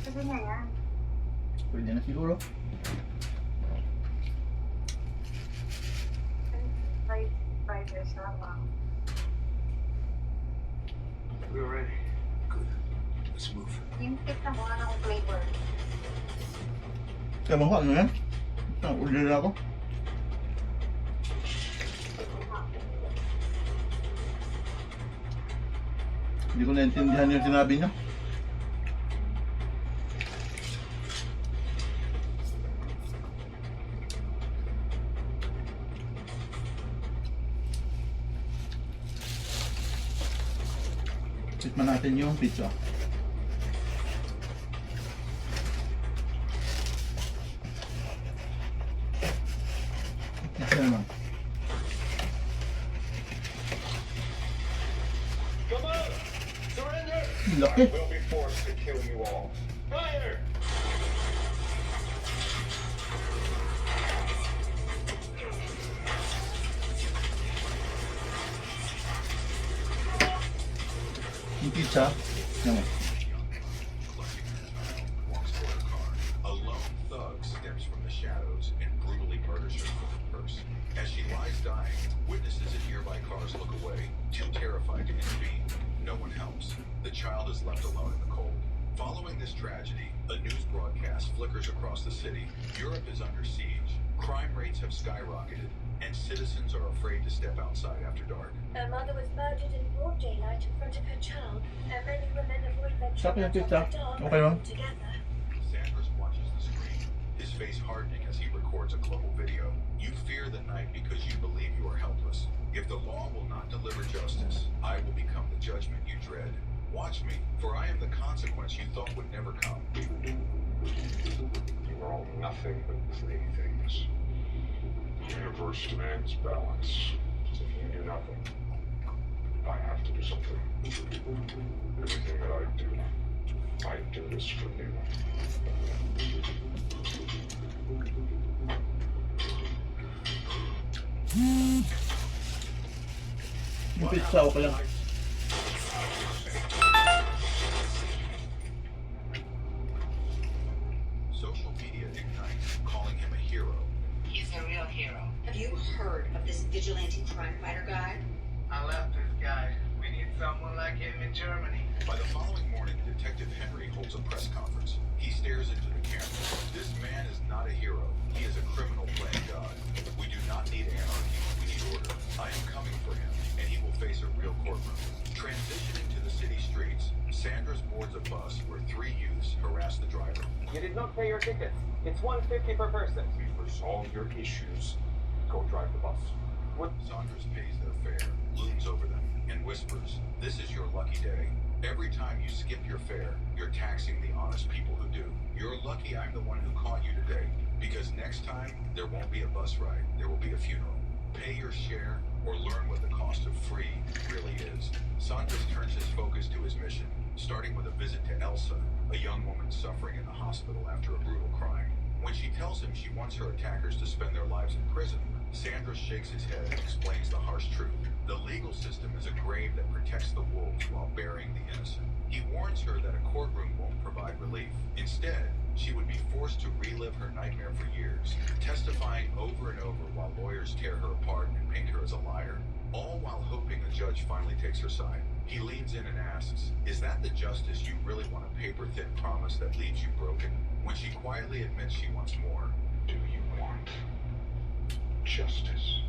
Sabi niya yan. Pwede na siguro. Five years na lang. We're ready. Good. Let's move. Yung tip na mukha na akong flavor. Kaya mo ano yan? Order na ako. Hindi ko naintindihan yung sinabi niya. Tikman natin yung pizza. Ito naman. Come on! Surrender! Laki. We'll be forced to kill you all. Fire! Yung pizza. Yan mo. A lone thug steps from the shadows and brutally murders her for her purse. As she lies dying, witnesses in nearby cars look away, too terrified to intervene. No one helps. The child is left alone in the cold. Following this tragedy, a news broadcast flickers across the city. Europe is under siege. Crime rates have skyrocketed, and citizens are afraid to step outside after dark. Her mother was murdered in broad daylight in front of her child, and many women avoid Stop venturing yung out pizza. after dark Okay, ma'am. together. Sanders watches the screen, his face hardening as he records a global video. You fear the night because you believe you are helpless. If the law will not deliver justice, I will become the judgment you dread. Watch me, for I am the consequence you thought would never come. You are all nothing but playthings. The universe demands balance. If you do nothing, I have to do something. Everything that I do this for you. Yung pizza okay lang. Social media ignites, calling him a hero. He's a real hero. Have you heard of this vigilante crime fighter guy? I left this guy. We need someone like him in Germany. By the following morning, Detective Henry holds a press conference. He stares into the camera. This man is not a hero. He is a criminal playing God. We do not need anarchy. We need order. I am coming for him, and he will face a real courtroom. Transitioning to the city streets, Sanders boards a bus where 3 youths harass the driver. You did not pay your tickets. It's $150 per person. We've resolved your issues. Go drive the bus. Saunders pays their fare, looms over them, and whispers, "This is your lucky day. Every time you skip your fare, you're taxing the honest people who do. You're lucky I'm the one who caught you today, because next time, there won't be a bus ride, there will be a funeral. Pay your share, or learn what the cost of free really is." Saunders turns his focus to his mission, starting with a visit to Elsa, a young woman suffering in the hospital after a brutal crime. When she tells him she wants her attackers to spend their lives in prison, Sanders shakes his head and explains the harsh truth. The legal system is a grave that protects the wolves while burying the innocent. He warns her that a courtroom won't provide relief. Instead, she would be forced to relive her nightmare for years, testifying over and over while lawyers tear her apart and paint her as a liar, all while hoping a judge finally takes her side. He leans in and asks, "Is that the justice you really want, a paper-thin promise that leaves you broken?" When she quietly admits she wants more, Do you want justice?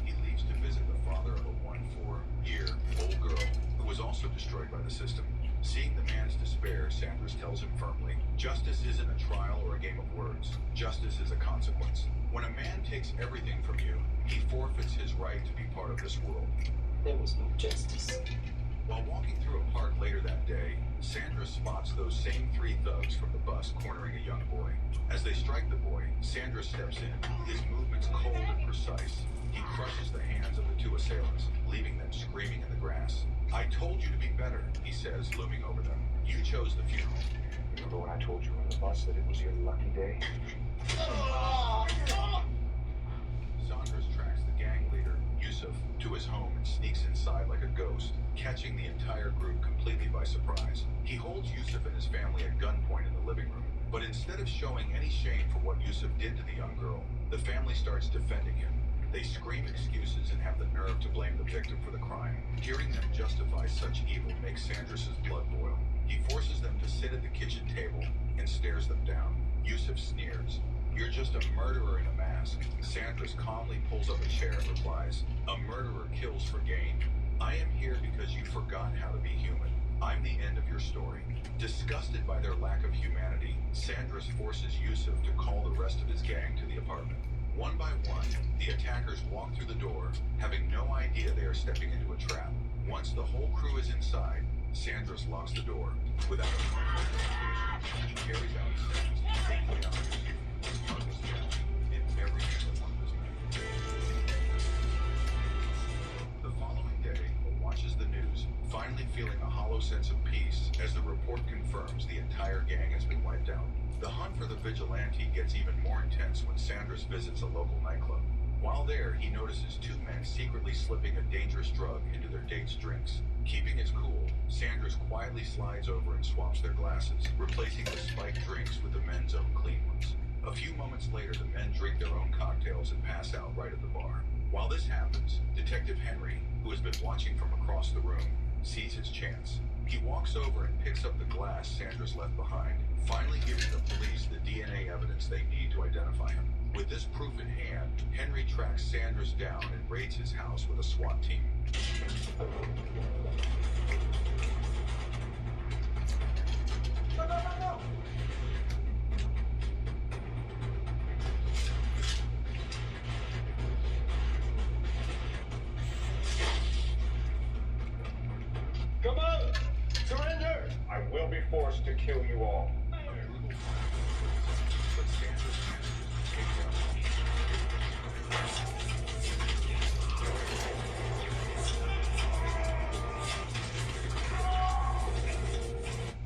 he leaves to visit the father of a 14-year-old girl who was also destroyed by the system. Seeing the man's despair, Sanders tells him firmly, "Justice isn't a trial or a game of words. Justice is a consequence. When a man takes everything from you, he forfeits his right to be part of this world." There was no justice. While walking through a park later that day, Sandra spots those same 3 thugs from the bus cornering a young boy. As they strike the boy, Sandra steps in, his movements cold and precise. He crushes the hands of the 2 assailants, leaving them screaming in the grass. "I told you to be better," he says, looming over them. "You chose the funeral." Remember when I told you on the bus that it was your lucky day? Saunders tracks the gang leader, Yusuf, to his home and sneaks inside like a ghost, catching the entire group completely by surprise. He holds Yusuf and his family at gunpoint in the living room, but instead of showing any shame for what Yusuf did to the young girl, the family starts defending him. They scream excuses and have the nerve to blame the victim for the crime. Hearing them justify such evil makes Sanders' blood boil. He forces them to sit at the kitchen table and stares them down. Yusuf sneers. "You're just a murderer in a mask." Sanders calmly pulls up a chair and replies, "A murderer kills for gain. I am here because you forgot how to be human. I'm the end of your story." Disgusted by their lack of humanity, Sanders forces Yusuf to call the rest of his gang to the apartment. One by one, the attackers walk through the door, having no idea they are stepping into a trap. Once the whole crew is inside, Sanders locks the door. Without a moment of hesitation, he carries out his sentence to take the youngsters, smuggles death in every single one of his men. The following day, he watches the news, finally feeling a hollow sense of peace as the report confirms the entire gang has been wiped out. The hunt for the vigilante gets even more intense when Sanders visits a local nightclub. While there, he notices 2 men secretly slipping a dangerous drug into their dates' drinks. Keeping his cool, Sanders quietly slides over and swaps their glasses, replacing the spiked drinks with the men's own clean ones. A few moments later, the men drink their own cocktails and pass out right at the bar. While this happens, Detective Henry, who has been watching from across the room, sees his chance. He walks over and picks up the glass Sanders left behind, finally giving the police the DNA evidence they need to identify him. With this proof in hand, Henry tracks Sanders down and raids his house with a SWAT team. Come on! Surrender! I will be forced to kill you all. But Sanders manages to take down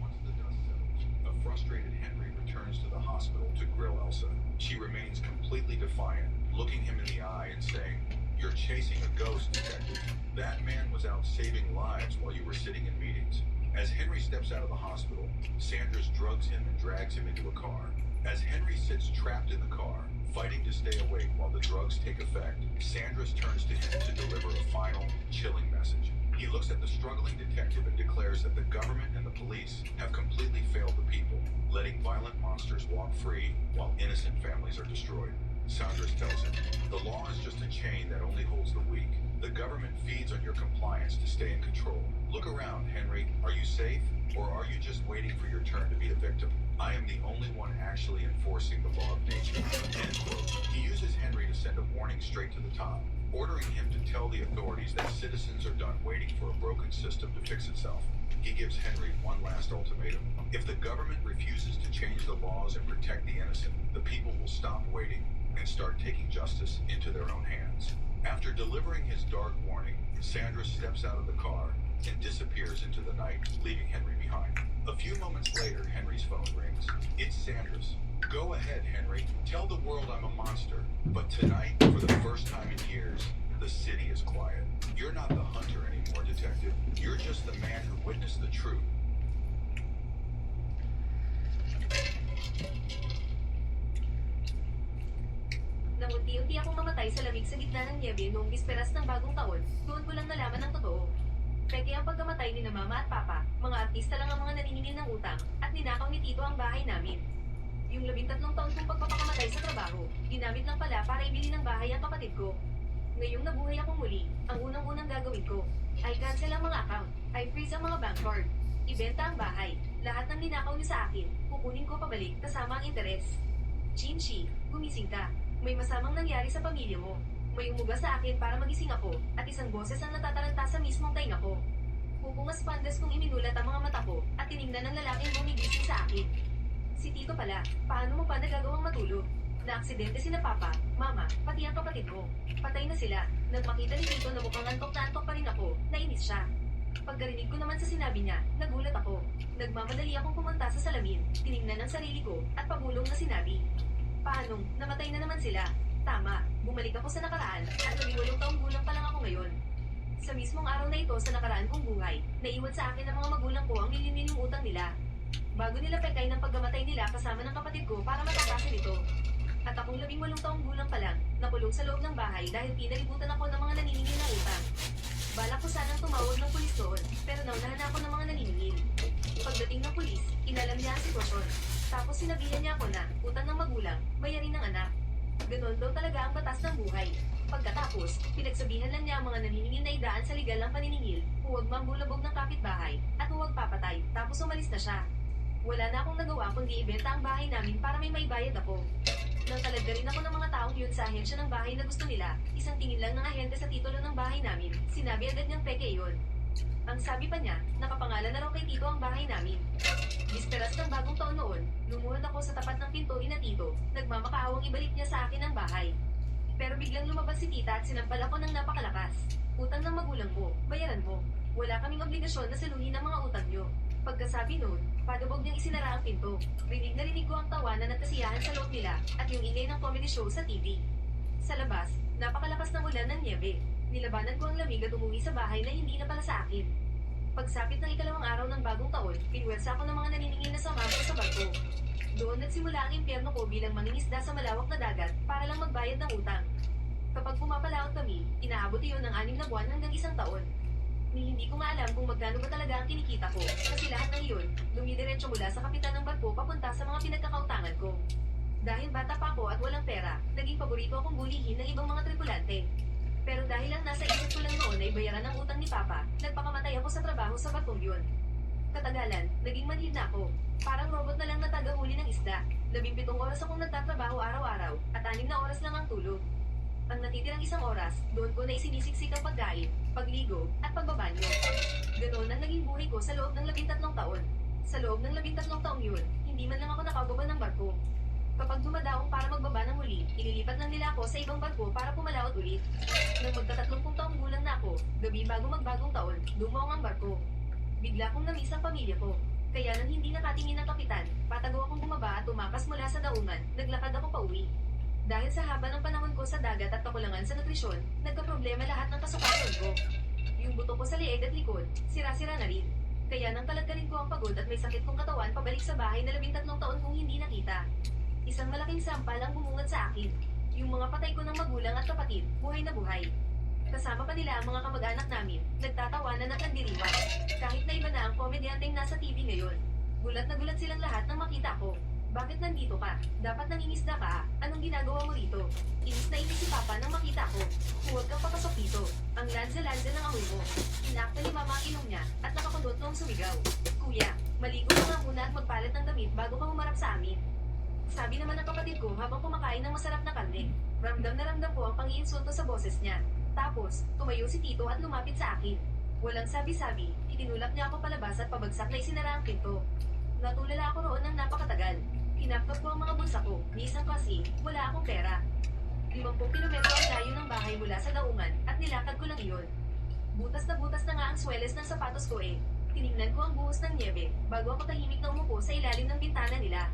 Once the dust settles, a frustrated Henry returns to the hospital to grill Elsa. She remains completely defiant, looking him in the eye and saying, "You're chasing a ghost, detective. That man was out saving lives while you were sitting in meetings." As Henry steps out of the hospital, Sanders drugs him and drags him into a car. As Henry sits trapped in the car, fighting to stay awake while the drugs take effect, Sandras turns to him to deliver a final, chilling message. He looks at the struggling detective and declares that the government and the police have completely failed the people, letting violent monsters walk free while innocent families are destroyed. Sandras tells him, the law is just a chain that only holds the weak. The government feeds on your compliance to stay in control. Look around, Henry. Are you safe? Or are you just waiting for your turn to be a victim? I am the only one actually enforcing the law of nature. End quote. He uses Henry to send a warning straight to the top, ordering him to tell the authorities that citizens are done waiting for a broken system to fix itself. He gives Henry one last ultimatum. If the government refuses to change the laws and protect the innocent, the people will stop waiting and start taking justice into their own hands. After delivering his dark warning, Sandra steps out of the car and disappears into the night, leaving Henry behind. A few moments later, Henry's phone rings. It's Sanders. Go ahead, Henry. Tell the world I'm a monster. But tonight, for the first time in years, the city is quiet. You're not the hunter anymore, detective. You're just the man who witnessed the truth. Nang unti-unti akong mamatay sa lamig sa gitna ng niebe noong bisperas ng bagong taon, doon ko lang nalaman ng totoo. Peke ang pagkamatay ni na mama at papa, mga artista lang ang mga naniningil ng utang, at ninakaw ni Tito ang bahay namin. Yung 13 taon kong pagpapakamatay sa trabaho, ginamit lang pala para ibili ng bahay ang kapatid ko. Ngayong nabuhay akong muli, ang unang-unang gagawin ko ay cancel ang mga account, ay freeze ang mga bank card, ibenta ang bahay, lahat ng ninakaw niyo sa akin, kukunin ko pabalik kasama ang interes. Chinchi, gumising ka. May masamang nangyari sa pamilya mo. May umuga sa akin para magising ako, at isang boses ang natataranta sa mismong tainga ko. Pupungas pandas kong iminulat ang mga mata ko, at tiningnan ng lalaking gumigising sa akin. Si Tito pala, paano mo pa nagagawang matulog? Na-aksidente sina Papa, Mama, pati ang kapatid mo. Patay na sila. Nang makita ni Tito na mukhang antok na antok pa rin ako, nainis siya. Pagkarinig ko naman sa sinabi niya, nagulat ako. Nagmamadali akong pumunta sa salamin, tiningnan ang sarili ko, at pabulong na sinabi, paanong, namatay na naman sila. Tama, bumalik ako sa nakaraan, at 18 taong gulang pa lang ako ngayon. Sa mismong araw na ito sa nakaraan kong buhay, naiwan sa akin ng mga magulang ko ang milyon-milyong utang nila. Bago nila pekay ng pagkamatay nila kasama ng kapatid ko para matakasin ito. At akong 18 taong gulang pa lang, nakulong sa loob ng bahay dahil pinalibutan ako ng mga naniningil na utang. Balak ko sanang tumawag ng pulis doon, pero naunahan ako ng mga naniningil. Pagdating ng pulis, inalam niya ang sitwasyon. Tapos sinabihan niya ako na, utang ng magulang, bayarin ng anak. Ganon daw talaga ang batas ng buhay. Pagkatapos, pinagsabihan lang niya ang mga naniningil na idaan sa legal ng paniningil, huwag mambulabog ng kapitbahay, at huwag papatay, tapos umalis na siya. Wala na akong nagawa kundi ibenta ang bahay namin para may maibayad ako. Nang talaga rin ako ng mga taong yun sa ahensya ng bahay na gusto nila, isang tingin lang ng ahente sa titulo ng bahay namin, sinabi agad niyang peke yun. Ang sabi pa niya, nakapangalan na raw kay Tito ang bahay namin. Bisperas ng bagong taon noon, lumuhod ako sa tapat ng pinto ni na Tito, nagmamakaawang ibalik niya sa akin ang bahay. Pero biglang lumabas si Tita at sinampal ako ng napakalakas. Utang ng magulang mo, bayaran mo. Wala kaming obligasyon na saluhin ang mga utang niyo. Pagkasabi noon, padubog niyang isinara ang pinto. Rinig na rinig ko ang tawanan at kasiyahan sa loob nila at yung ingay ng comedy show sa TV. Sa labas, napakalakas ng ulan ng niebe. Nilabanan ko ang lamig at umuwi sa bahay na hindi na pala sa akin. Pagsapit ng ikalawang araw ng bagong taon, pinwersa ako ng mga naniningil na sumabog sa barko. Doon nagsimula ang impyerno ko bilang mangingisda sa malawak na dagat para lang magbayad ng utang. Kapag pumapalaot kami, inaabot iyon ng 6 na buwan hanggang 1 taon. Hindi ko nga alam kung magkano ba talaga ang kinikita ko, kasi lahat ng iyon, dumidiretso mula sa kapitan ng barko papunta sa mga pinagkakautangan ko. Dahil bata pa ako at walang pera, naging paborito akong bulihin ng ibang mga tripulante. Pero dahil lang nasa isip ko lang noon ay bayaran ng utang ni Papa, nagpakamatay ako sa trabaho sa barkong yun. Katagalan, naging manhid na ako. Parang robot na lang na tagahuli ng isda. 17 oras akong nagtatrabaho araw-araw, at 6 na oras lang ang tulog. Ang natitirang 1 oras, doon ko na isinisiksik ang pagkain, pagligo, at pagbabanyo. Ganoon ang naging buhay ko sa loob ng 13 taon. Sa loob ng 13 taong yun, hindi man lang ako nakababa ng barko. Kapag dumadaong para magbaba ng huli, ililipat lang nila ako sa ibang barko para pumalaot ulit. Nang magta-30 taong gulang na ako, gabi bago magbagong taon, dumaong ang barko. Bigla kong namiss ang pamilya ko. Kaya nang hindi nakatingin ng kapitan, patago akong bumaba at tumakas mula sa daungan, naglakad ako pauwi. Dahil sa haba ng panahon ko sa dagat at kakulangan sa nutrisyon, nagkaproblema lahat ng kasukatan ko. Yung buto ko sa leeg at likod, sira-sira na rin. Kaya nang talagkarin ko ang pagod at may sakit kong katawan pabalik sa bahay na 13 taon kong hindi nakita. Isang malaking sampal ang bumungad sa akin. Yung mga patay ko ng magulang at kapatid, buhay na buhay. Kasama pa nila ang mga kamag-anak namin, nagtatawanan at nagdiriwang. Kahit na iba na ang komedyanteng nasa TV ngayon. Gulat na gulat silang lahat nang makita ko. Bakit nandito ka? Dapat nangingisda ka. Anong ginagawa mo rito? Inis na inis si Papa nang makita ko. Huwag kang papasok dito. Ang lanza-lanza ng amoy mo. Inakta ni Mama ang ilong niya at nakakulot noong sumigaw. Kuya, maligo ka nga muna at magpalit ng damit bago ka humarap sa amin. Sabi naman ng kapatid ko habang kumakain ng masarap na karne. Ramdam na ramdam ko ang pang-iinsulto sa boses niya. Tapos, tumayo si Tito at lumapit sa akin. Walang sabi-sabi, itinulak niya ako palabas at pabagsak na isinara ang pinto. Natulala ako roon ng napakatagal. Kinapkap ko ang mga bulsa ko, minsan kasi wala akong pera. 50 kilometro ang layo ng bahay mula sa daungan at nilakad ko lang iyon. Butas na nga ang sweles ng sapatos ko eh. Tinignan ko ang buhos ng niebe bago ako tahimik na umupo sa ilalim ng bintana nila.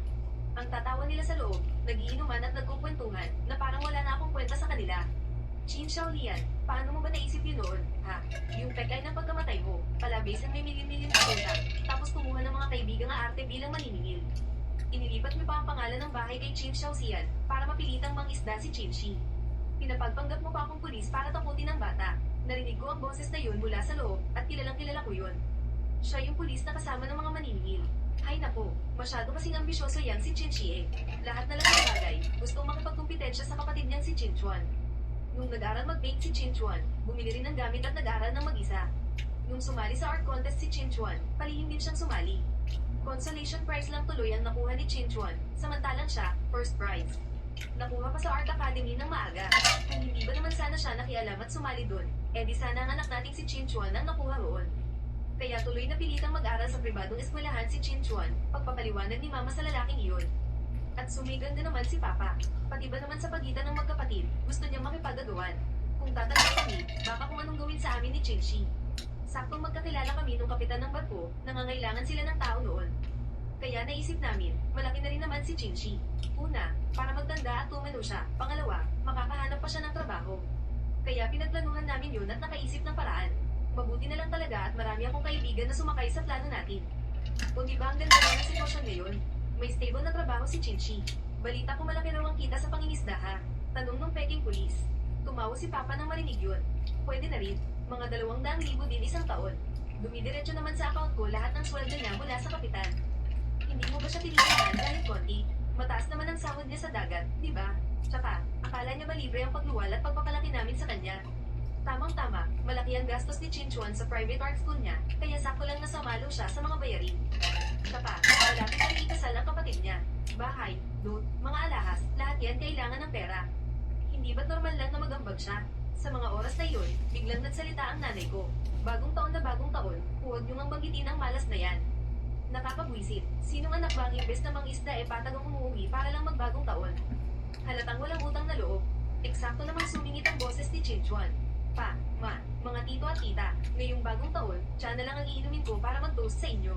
Ang tatawa nila sa loob, nagiinuman at nagkukwentuhan na parang wala na akong kwenta sa kanila. Chin Xiaolian, paano mo ba naisip yun noon, ha? Yung pekay ng pagkamatay mo, palabisan may milyon-milyon na utang, tapos kumuha ng mga kaibigang aarte bilang maniningil. Inilipat mo pa ang pangalan ng bahay kay Chin Xiaolian para mapilitang mangisda si Chin Shi. Pinapagpanggap mo pa akong pulis para takutin ang bata. Narinig ko ang boses na yun mula sa loob at kilalang kilala ko yun. Siya yung pulis na kasama ng mga maniningil. Ay nako, masyado kasing ambisyoso yang si Chin Shi eh. Lahat na lang ng bagay, gustong makipagkumpetensya sa kapatid niyang si Chin Chuan. Nung nag-aral mag-bake si Chin Chuan, bumili rin ng gamit at nag-aral ng mag-isa. Nung sumali sa art contest si Chin Chuan, palihim din siyang sumali. Consolation prize lang tuloy ang nakuha ni Chin Chuan, samantalang siya, first prize. Nakuha pa sa Art Academy ng maaga. Kung hindi ba naman sana siya nakialam at sumali doon, di sana ang anak nating si Chin Chuan ang nakuha roon. Kaya tuloy na pilitang mag-aral sa pribadong eskwelahan si Chin Chuan, pagpapaliwanag ni Mama sa lalaking iyon. At sumiganda naman si Papa. Pati ba naman sa pagitan ng magkapatid, gusto niyang makipagagawan. Kung tatanong kami, baka kung anong gawin sa amin ni Chin Shi. Saktong magkakilala kami nung kapitan ng barko, nangangailangan sila ng tao noon. Kaya naisip namin, malaki na rin naman si Chin Shi. Una, para magtanda at tumano siya. Pangalawa, makakahanap pa siya ng trabaho. Kaya pinagplanuhan namin yun at nakaisip ng paraan. Mabuti na lang talaga at marami akong kaibigan na sumakay sa plano natin. Kung di ba ang ganda na ng sitwasyon ngayon? May stable na trabaho si Chin Shi. Balita ko malaki raw ang kita sa pangingisda ha. Tanong ng peking pulis. Tumawa si Papa nang marinig yun. Pwede na rin. Mga 200,000 din isang taon. Dumidiretso naman sa account ko lahat ng sweldo niya mula sa kapitan. Hindi mo ba siya tinitingnan kahit konti? Mataas naman ang sahod niya sa dagat, di ba? Tsaka, akala niya ba libre ang pagluwal at pagpapalaki namin sa kanya? Tamang-tama, malaki ang gastos ni Chin Chuan sa private art school niya, kaya sakto lang nasamalo siya sa mga bayarin. Tsaka, malapit na ikasal ang kapatid niya. Bahay, loan, mga alahas, lahat yan kailangan ng pera. Hindi ba't normal lang na magambag siya? Sa mga oras na yun, biglang nagsalita ang nanay ko. Bagong taon na bagong taon, huwag niyong ang banggitin ang malas na yan. Nakakabwisit, sinong anak ba ang imbes na mangisda patagang umuwi para lang magbagong taon? Halatang walang utang na loob. Eksakto namang sumingit ang boses ni Chin Chuan. Pa, ma, mga tito at tita, ngayong bagong taon, tiyan na lang ang iinumin ko para mag-toast sa inyo.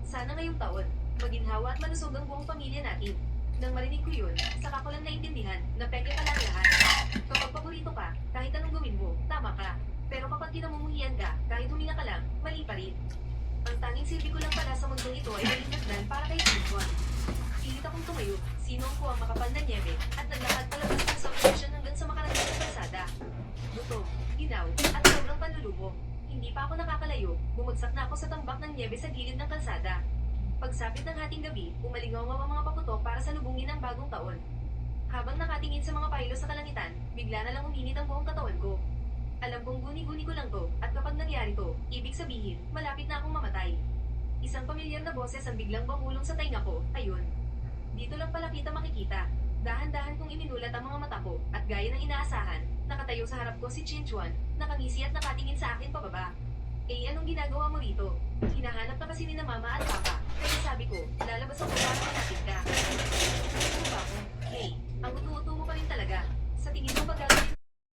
Sana ngayong taon, maginhawa at malusog ang buong pamilya natin. Nang marinig ko yun, saka ko lang naintindihan na peke pala ang lahat. Kapag paborito ka, kahit anong gawin mo, tama ka. Pero kapag kinamumuhian ka, kahit huminga ka lang, mali pa rin. Ang tanging silbi ko lang pala sa mundong ito ay maging nagdan para kay Chin Chuan. Pilit akong tumayo, sinong ko ang makapal na niebe, at naglakad palabas ng substation hanggang sa makarating sa kalsada. Gutom, ginaw, at sobrang panlulumo. Hindi pa ako nakakalayo, bumagsak na ako sa tambak ng niebe sa gilid ng kalsada. Pagsapit ng hating gabi, umalingaw ang mga paputok para salubungin ang bagong taon. Habang nakatingin sa mga paylo sa kalangitan, bigla na lang uminit ang buong katawan ko. Alam kong guni-guni ko lang to, at kapag nangyari to, ibig sabihin, malapit na akong mamatay. Isang pamilyar na boses ang biglang bumulong sa tainga ko, ayun. Dito lang pala kita makikita. Dahan-dahan kong iminulat ang mga mata ko, at gaya ng inaasahan, nakatayo sa harap ko si Chin Chuan, nakangisi at nakatingin sa akin pababa. Anong ginagawa mo rito? Hinahanap ka kasi ni na Mama at Papa, kaya sabi ko, lalabas ako para malapit ka. Ano ba ako? Hey, ang utu-utu mo pa rin talaga. Sa tingin mo pag gagawin